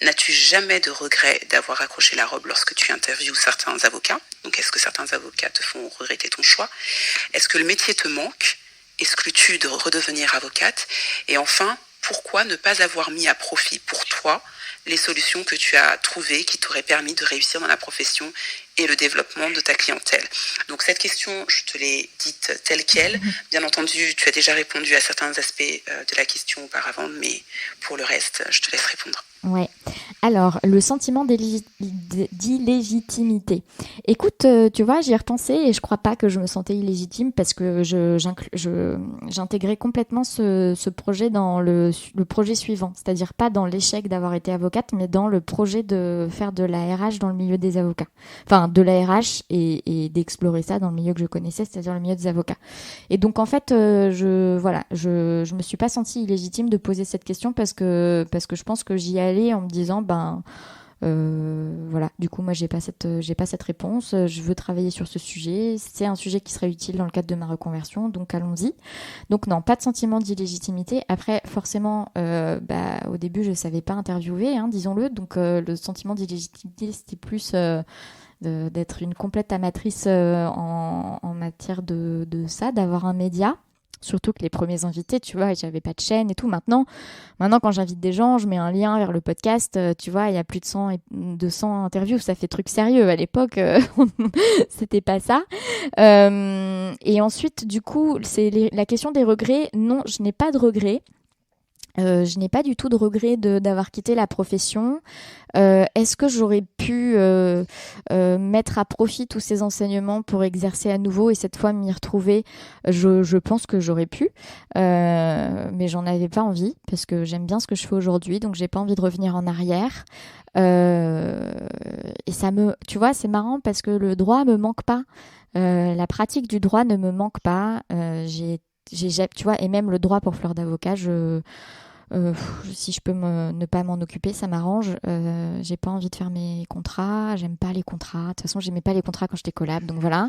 N'as-tu jamais de regret d'avoir accroché la robe lorsque tu interviews certains avocats? Donc est-ce que certains avocats te font regretter ton choix? Est-ce que le métier te manque? Exclus-tu de redevenir avocate? Et enfin, pourquoi ne pas avoir mis à profit pour toi les solutions que tu as trouvées qui t'auraient permis de réussir dans la profession et le développement de ta clientèle? Donc cette question, je te l'ai dite telle qu'elle. Bien entendu, tu as déjà répondu à certains aspects de la question auparavant, mais pour le reste, je te laisse répondre. Ouais. Alors, le sentiment d'illégitimité. Écoute, tu vois, j'y ai repensé et je crois pas que je me sentais illégitime parce que j'intégrais complètement ce projet dans le projet suivant. C'est-à-dire pas dans l'échec d'avoir été avocate, mais dans le projet de faire de la RH dans le milieu des avocats. Enfin, de la RH et d'explorer ça dans le milieu que je connaissais, c'est-à-dire le milieu des avocats. Et donc, en fait, je me suis pas sentie illégitime de poser cette question parce que je pense que j'y allais en me disant voilà, du coup moi j'ai pas cette réponse, je veux travailler sur ce sujet, c'est un sujet qui serait utile dans le cadre de ma reconversion, donc allons-y. Donc non, pas de sentiment d'illégitimité. Après forcément au début je savais pas interviewer, disons-le, donc le sentiment d'illégitimité c'était plus d'être une complète amatrice en matière de ça, d'avoir un média. Surtout que les premiers invités, tu vois, j'avais pas de chaîne et tout. Maintenant, quand j'invite des gens, je mets un lien vers le podcast. Tu vois, il y a plus de 200 interviews. Ça fait truc sérieux. À l'époque, c'était pas ça. Et ensuite, du coup, c'est la question des regrets. Non, je n'ai pas de regrets. Je n'ai pas du tout de regret d'avoir quitté la profession. Est-ce que j'aurais pu mettre à profit tous ces enseignements pour exercer à nouveau et cette fois m'y retrouver? Je pense que j'aurais pu, mais j'en avais pas envie parce que j'aime bien ce que je fais aujourd'hui, donc j'ai pas envie de revenir en arrière. Et tu vois, c'est marrant parce que le droit me manque pas. La pratique du droit ne me manque pas. Tu vois, et même le droit pour fleur d'avocat, si je peux ne pas m'en occuper, ça m'arrange. J'ai pas envie de faire mes contrats, j'aime pas les contrats. De toute façon, j'aimais pas les contrats quand j'étais collab, donc voilà.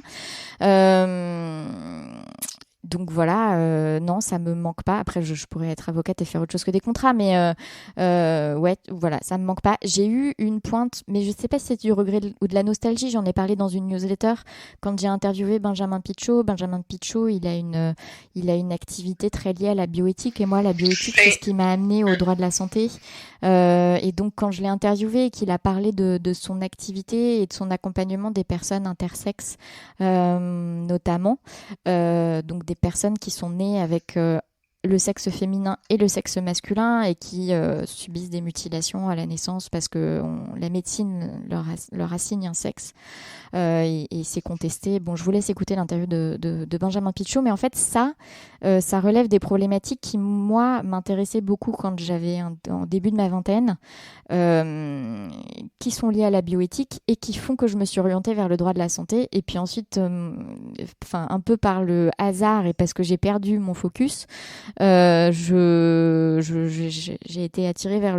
Donc voilà, non, ça me manque pas. Après, je pourrais être avocate et faire autre chose que des contrats, mais ouais, voilà, ça me manque pas. J'ai eu une pointe, mais je sais pas si c'est du regret ou de la nostalgie. J'en ai parlé dans une newsletter quand j'ai interviewé Benjamin Pichot. Benjamin Pichot, il a une activité très liée à la bioéthique, et moi, la bioéthique, c'est ce qui m'a amenée au droit de la santé. Et donc, quand je l'ai interviewé et qu'il a parlé de son activité et de son accompagnement des personnes intersexes, notamment, donc des personnes qui sont nées avec le sexe féminin et le sexe masculin et qui subissent des mutilations à la naissance parce que la médecine leur assigne un sexe et c'est contesté. Bon, je vous laisse écouter l'interview de Benjamin Pichot, mais en fait ça relève des problématiques qui moi m'intéressaient beaucoup quand j'avais en début de ma vingtaine, qui sont liées à la bioéthique et qui font que je me suis orientée vers le droit de la santé. Et puis ensuite, un peu par le hasard et parce que j'ai perdu mon focus, j'ai été attirée vers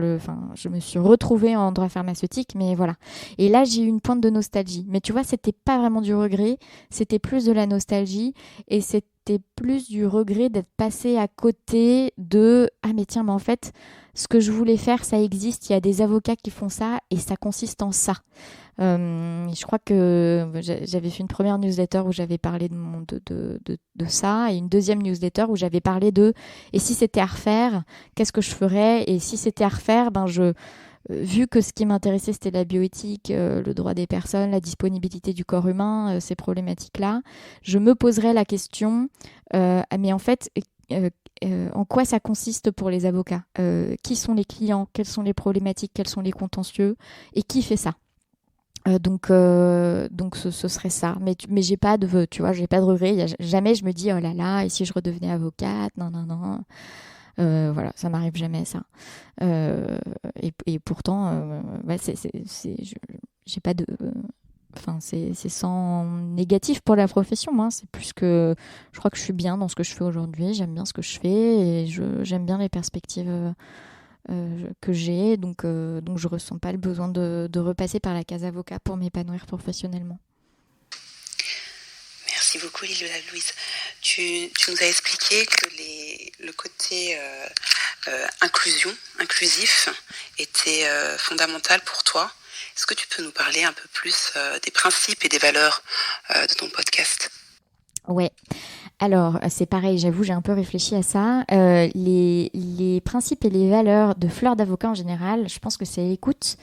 je me suis retrouvée en droit pharmaceutique, mais voilà. Et là, j'ai eu une pointe de nostalgie. Mais tu vois, c'était pas vraiment du regret, c'était plus de la nostalgie et c'était plus du regret d'être passée à côté de « Ah mais tiens, mais en fait, ce que je voulais faire, ça existe, il y a des avocats qui font ça et ça consiste en ça. » Je crois que j'avais fait une première newsletter où j'avais parlé de ça et une deuxième newsletter où j'avais parlé de « Et si c'était à refaire, qu'est-ce que je ferais ?» Et si c'était à refaire, vu que ce qui m'intéressait, c'était la bioéthique, le droit des personnes, la disponibilité du corps humain, ces problématiques-là, je me poserais la question, mais en fait, en quoi ça consiste pour les avocats ? Qui sont les clients ? Quelles sont les problématiques ? Quels sont les contentieux ? Et qui fait ça ? Donc ce serait ça. Mais j'ai pas de, tu vois, j'ai pas de regret. Jamais je me dis, oh là là, et si je redevenais avocate ? Non. Voilà, ça m'arrive jamais ça. Et pourtant, j'ai pas de. C'est sans négatif pour la profession, moi. C'est plus que je crois que je suis bien dans ce que je fais aujourd'hui. J'aime bien ce que je fais et j'aime bien les perspectives que j'ai. Donc je ressens pas le besoin de repasser par la case avocat pour m'épanouir professionnellement. Merci beaucoup, Lila-Louise. Tu nous as expliqué que le côté inclusif était fondamental pour toi. Est-ce que tu peux nous parler un peu plus des principes et des valeurs de ton podcast ? Ouais. Alors, c'est pareil, j'avoue, j'ai un peu réfléchi à ça. Les principes et les valeurs de Fleur d'avocat en général, je pense que c'est l'écoute.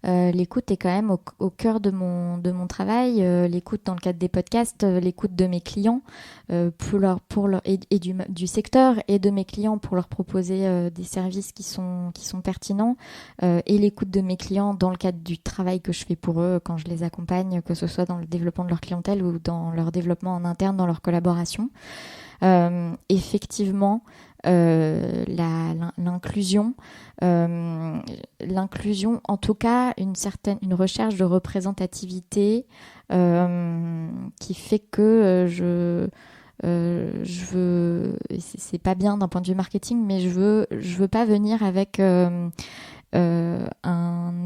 L'écoute est quand même au cœur de mon travail. L'écoute dans le cadre des podcasts, l'écoute de mes clients du secteur et de mes clients pour leur proposer des services qui sont pertinents et l'écoute de mes clients dans le cadre du travail que je fais pour eux quand je les accompagne, que ce soit dans le développement de leur clientèle ou dans leur développement en interne, dans leur collaboration. Effectivement, l'inclusion, en tout cas une recherche de représentativité qui fait que je veux, c'est pas bien d'un point de vue marketing, mais je veux pas venir avec un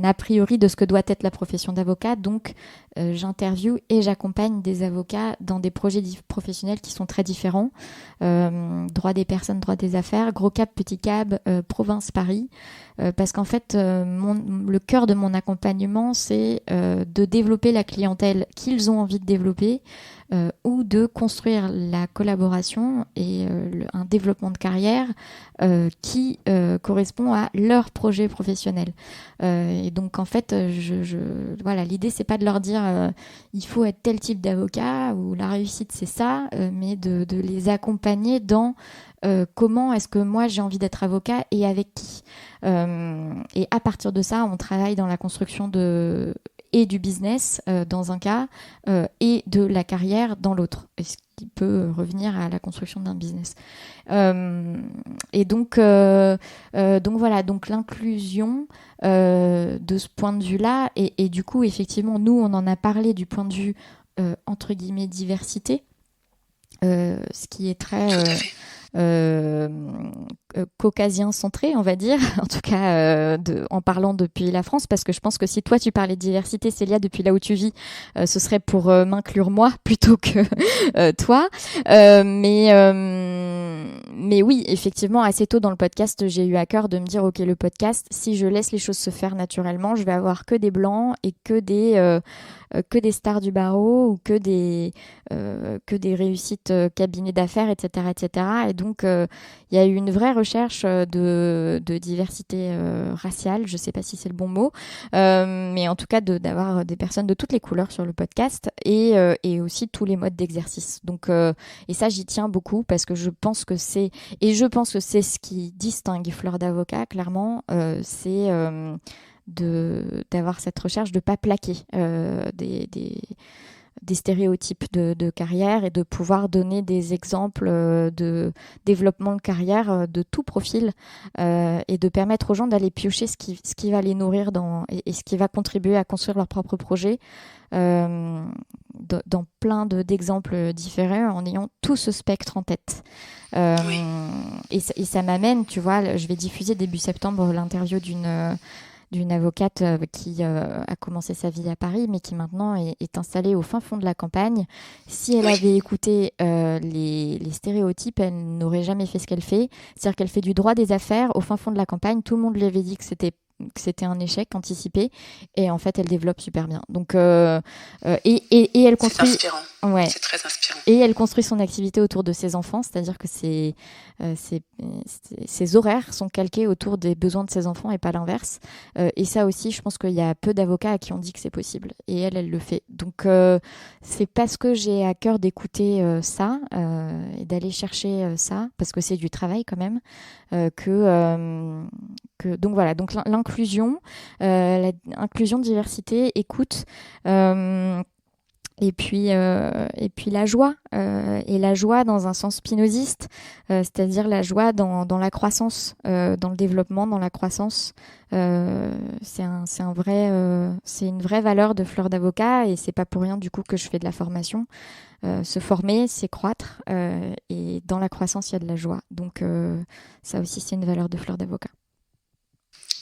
a priori de ce que doit être la profession d'avocat. Donc, j'interviewe et j'accompagne des avocats dans des projets professionnels qui sont très différents. Droit des personnes, droit des affaires, gros cap, petit cap, province, Paris. Parce qu'en fait, le cœur de mon accompagnement, c'est de développer la clientèle qu'ils ont envie de développer ou de construire la collaboration et un développement de carrière qui correspond à leur projet professionnel. Et donc en fait, voilà, l'idée c'est pas de leur dire il faut être tel type d'avocat ou la réussite c'est ça, mais de les accompagner dans comment est-ce que moi j'ai envie d'être avocat et avec qui. Et à partir de ça, on travaille dans la construction et du business dans un cas et de la carrière dans l'autre, ce qui peut revenir à la construction d'un business. Et donc voilà, donc l'inclusion de ce point de vue-là et du coup effectivement nous on en a parlé du point de vue entre guillemets diversité, ce qui est très caucasien centré, on va dire, en tout cas en parlant depuis la France, parce que je pense que si toi tu parlais de diversité, Célia, depuis là où tu vis, ce serait pour m'inclure moi plutôt que toi. Mais oui, effectivement, assez tôt dans le podcast, j'ai eu à cœur de me dire, ok, le podcast, si je laisse les choses se faire naturellement, je vais avoir que des blancs et que des que des stars du barreau ou que des réussites cabinets d'affaires, etc., etc. Et donc, il y a eu une vraie recherche de diversité raciale, je ne sais pas si c'est le bon mot, mais en tout cas d'avoir des personnes de toutes les couleurs sur le podcast et aussi tous les modes d'exercice. Donc, et ça, j'y tiens beaucoup parce que je pense que c'est ce qui distingue Fleur d'Avocat, clairement, c'est d'avoir cette recherche de ne pas plaquer des stéréotypes de carrière et de pouvoir donner des exemples de développement de carrière de tout profil et de permettre aux gens d'aller piocher ce qui va les nourrir et ce qui va contribuer à construire leur propre projet dans plein d'exemples différents en ayant tout ce spectre en tête. Oui. Et ça m'amène, tu vois, je vais diffuser début septembre l'interview d'une avocate qui a commencé sa vie à Paris, mais qui maintenant est installée au fin fond de la campagne. Si elle avait écouté les stéréotypes, elle n'aurait jamais fait ce qu'elle fait. C'est-à-dire qu'elle fait du droit des affaires au fin fond de la campagne. Tout le monde lui avait dit que c'était un échec anticipé, et en fait elle développe super bien. Donc et elle construit. C'est inspirant. Ouais. C'est très inspirant. Et elle construit son activité autour de ses enfants, c'est-à-dire que ses horaires sont calqués autour des besoins de ses enfants et pas l'inverse. Et ça aussi, je pense qu'il y a peu d'avocats à qui on dit que c'est possible. Et elle le fait. Donc c'est parce que j'ai à cœur d'écouter ça et d'aller chercher ça, parce que c'est du travail quand même, donc voilà. Donc l'inclusion, inclusion, diversité, écoute. Et puis la joie, et la joie dans un sens spinoziste, c'est-à-dire la joie dans la croissance, dans le développement, dans la croissance. C'est une vraie valeur de Fleur d'Avocat, et c'est pas pour rien du coup que je fais de la formation. Se former, c'est croître, et dans la croissance, il y a de la joie. Donc ça aussi, c'est une valeur de Fleur d'Avocat.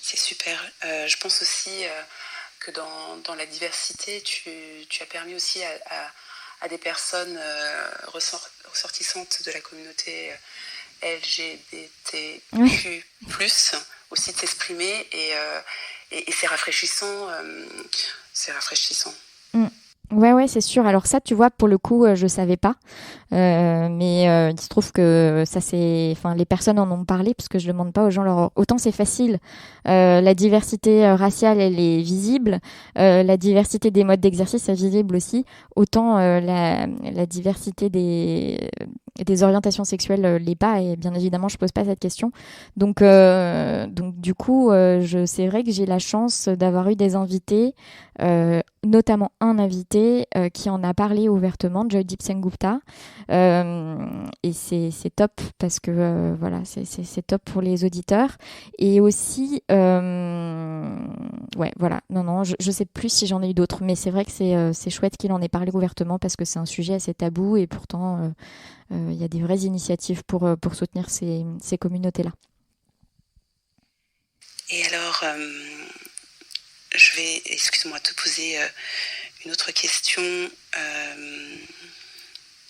C'est super. Je pense aussi que dans la diversité, tu as permis aussi à des personnes ressortissantes de la communauté LGBTQ+, aussi de s'exprimer, et c'est rafraîchissant. C'est rafraîchissant. Ouais, c'est sûr. Alors ça, tu vois, pour le coup, je savais pas. Mais il se trouve que les personnes en ont parlé, parce que je demande pas aux gens autant c'est facile. La diversité raciale, elle est visible. La diversité des modes d'exercice est visible aussi. Autant la diversité des orientations sexuelles l'est pas. Et bien évidemment, je pose pas cette question. Donc du coup, c'est vrai que j'ai la chance d'avoir eu des invités, notamment un invité qui en a parlé ouvertement, Joydeep Sengupta. Et c'est top parce que voilà, c'est top pour les auditeurs. Et aussi ouais, voilà, non, je sais plus si j'en ai eu d'autres, mais c'est vrai que c'est chouette qu'il en ait parlé ouvertement, parce que c'est un sujet assez tabou, et pourtant il y a des vraies initiatives pour soutenir ces communautés-là. Et alors je vais, excuse-moi, te poser une autre question.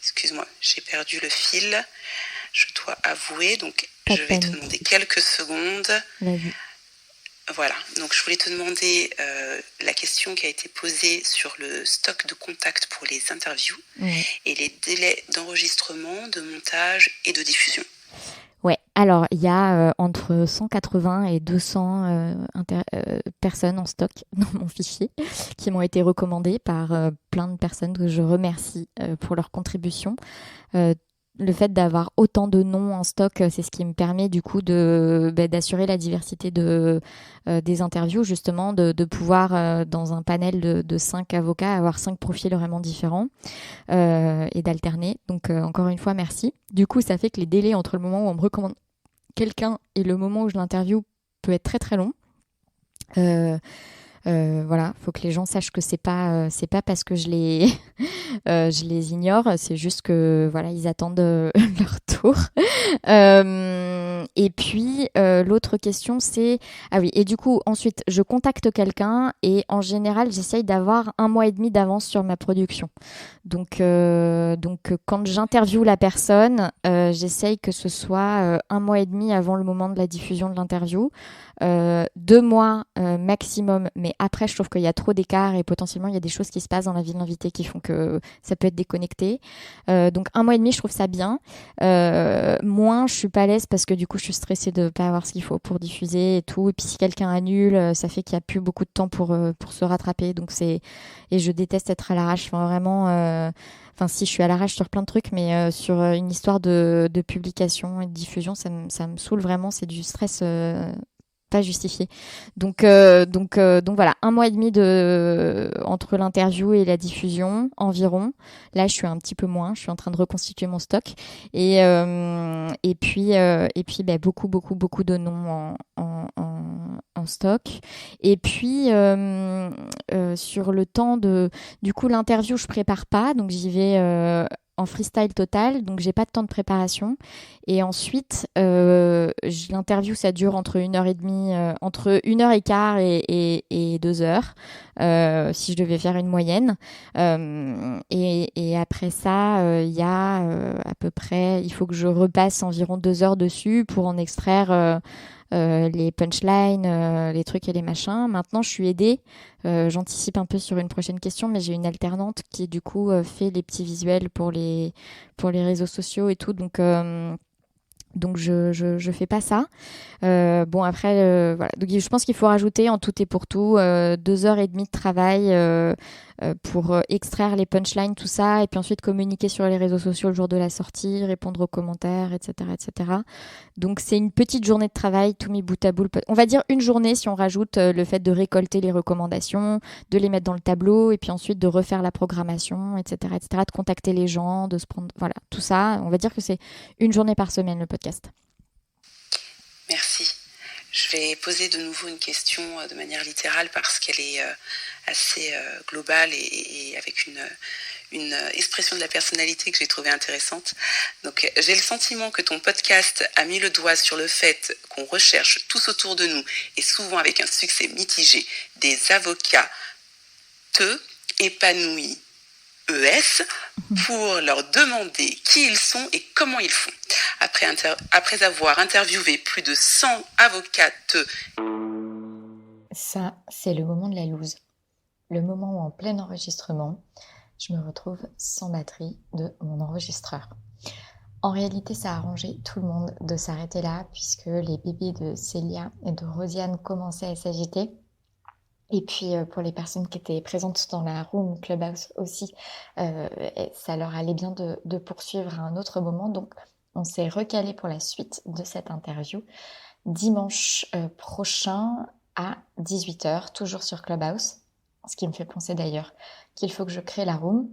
Excuse-moi, j'ai perdu le fil, je dois avouer, donc je vais te demander quelques secondes. Vas-y. Voilà, donc je voulais te demander la question qui a été posée sur le stock de contacts pour les interviews et les délais d'enregistrement, de montage et de diffusion. Ouais, alors il y a entre 180 et 200 personnes en stock dans mon fichier qui m'ont été recommandées par plein de personnes que je remercie pour leur contribution. Le fait d'avoir autant de noms en stock, c'est ce qui me permet du coup d'assurer la diversité des interviews, justement, de pouvoir, dans un panel de 5 avocats, avoir 5 profils vraiment différents et d'alterner. Donc, encore une fois, merci. Du coup, ça fait que les délais entre le moment où on me recommande quelqu'un et le moment où je l'interviewe peut être très très long. Voilà, faut que les gens sachent que c'est pas parce que je les ignore, c'est juste que voilà, ils attendent leur tour court. Et puis l'autre question c'est et du coup ensuite je contacte quelqu'un et en général j'essaye d'avoir 1 mois et demi d'avance sur ma production. Donc quand j'interviewe la personne, j'essaye que ce soit 1 mois et demi avant le moment de la diffusion de l'interview. 2 mois maximum, mais après je trouve qu'il y a trop d'écart et potentiellement il y a des choses qui se passent dans la vie de l'invité qui font que ça peut être déconnecté. Donc 1 mois et demi je trouve ça bien. Moins je suis pas à l'aise parce que du coup je suis stressée de pas avoir ce qu'il faut pour diffuser et tout, et puis si quelqu'un annule ça fait qu'il y a plus beaucoup de temps pour se rattraper, donc et je déteste être à l'arrache, enfin vraiment si je suis à l'arrache sur plein de trucs, mais sur une histoire de publication et de diffusion ça me saoule vraiment, c'est du stress pas justifié. Donc voilà, 1 mois et demi entre l'interview et la diffusion environ. Là, je suis un petit peu moins. Je suis en train de reconstituer mon stock et puis beaucoup de noms en stock. Et puis sur le temps du coup l'interview, je prépare pas, donc j'y vais en freestyle total, donc j'ai pas de temps de préparation. Et ensuite, l'interview, ça dure entre 1h30, entre 1h15 et 2h, si je devais faire une moyenne. Et après ça, il y a à peu près, il faut que je repasse environ 2 heures dessus pour en extraire les punchlines, les trucs et les machins. Maintenant, je suis aidée. J'anticipe un peu sur une prochaine question, mais j'ai une alternante qui, du coup, fait les petits visuels pour les réseaux sociaux et tout. Donc je fais pas ça. Bon après voilà. Donc je pense qu'il faut rajouter en tout et pour tout 2h30 de travail pour extraire les punchlines, tout ça, et puis ensuite communiquer sur les réseaux sociaux le jour de la sortie, répondre aux commentaires, etc. Donc c'est une petite journée de travail, tout mis bout à bout. On va dire une journée si on rajoute le fait de récolter les recommandations, de les mettre dans le tableau, et puis ensuite de refaire la programmation, etc. de contacter les gens, de se prendre, voilà, tout ça. On va dire que c'est une journée par semaine le podcast. Merci. Je vais poser de nouveau une question de manière littérale parce qu'elle est assez globale et avec une expression de la personnalité que j'ai trouvée intéressante. Donc, j'ai le sentiment que ton podcast a mis le doigt sur le fait qu'on recherche tous autour de nous, et souvent avec un succès mitigé, des avocats épanouis ES pour leur demander qui ils sont et comment ils font. Après avoir interviewé plus de 100 avocates. Ça, c'est le moment de la loose. Le moment où en plein enregistrement, je me retrouve sans batterie de mon enregistreur. En réalité, ça a arrangé tout le monde de s'arrêter là puisque les bébés de Célia et de Rosiane commençaient à s'agiter. Et puis pour les personnes qui étaient présentes dans la room Clubhouse aussi, ça leur allait bien de poursuivre à un autre moment. Donc on s'est recalé pour la suite de cette interview dimanche prochain à 18h, toujours sur Clubhouse. Ce qui me fait penser d'ailleurs qu'il faut que je crée la room.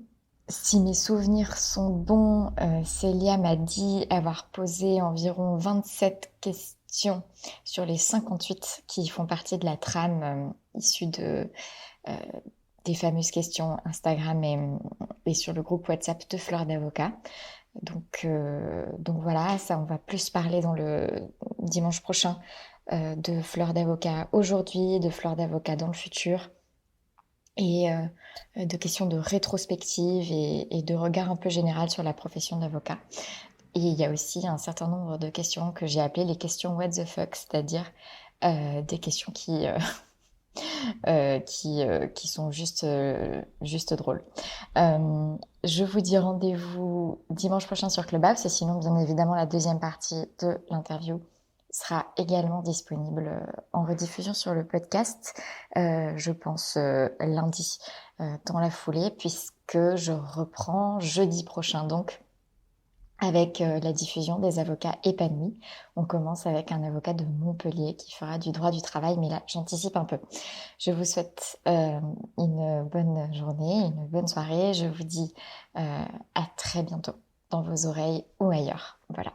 Si mes souvenirs sont bons, Célia m'a dit avoir posé environ 27 questions sur les 58 qui font partie de la trame issue des fameuses questions Instagram et sur le groupe WhatsApp de Fleur d'Avocat. Donc voilà, ça on va plus parler dans le dimanche prochain de Fleur d'Avocat aujourd'hui, de Fleur d'Avocat dans le futur, et de questions de rétrospective et de regard un peu général sur la profession d'avocat. Et il y a aussi un certain nombre de questions que j'ai appelées les questions what the fuck, c'est-à-dire des questions qui sont juste drôles. Je vous dis rendez-vous dimanche prochain sur Clubhouse, et sinon bien évidemment la deuxième partie de l'interview sera également disponible en rediffusion sur le podcast, je pense lundi dans la foulée, puisque je reprends jeudi prochain donc avec la diffusion des avocats épanouis. On commence avec un avocat de Montpellier qui fera du droit du travail, mais là j'anticipe un peu. Je vous souhaite une bonne journée, une bonne soirée. Je vous dis à très bientôt dans vos oreilles ou ailleurs. Voilà.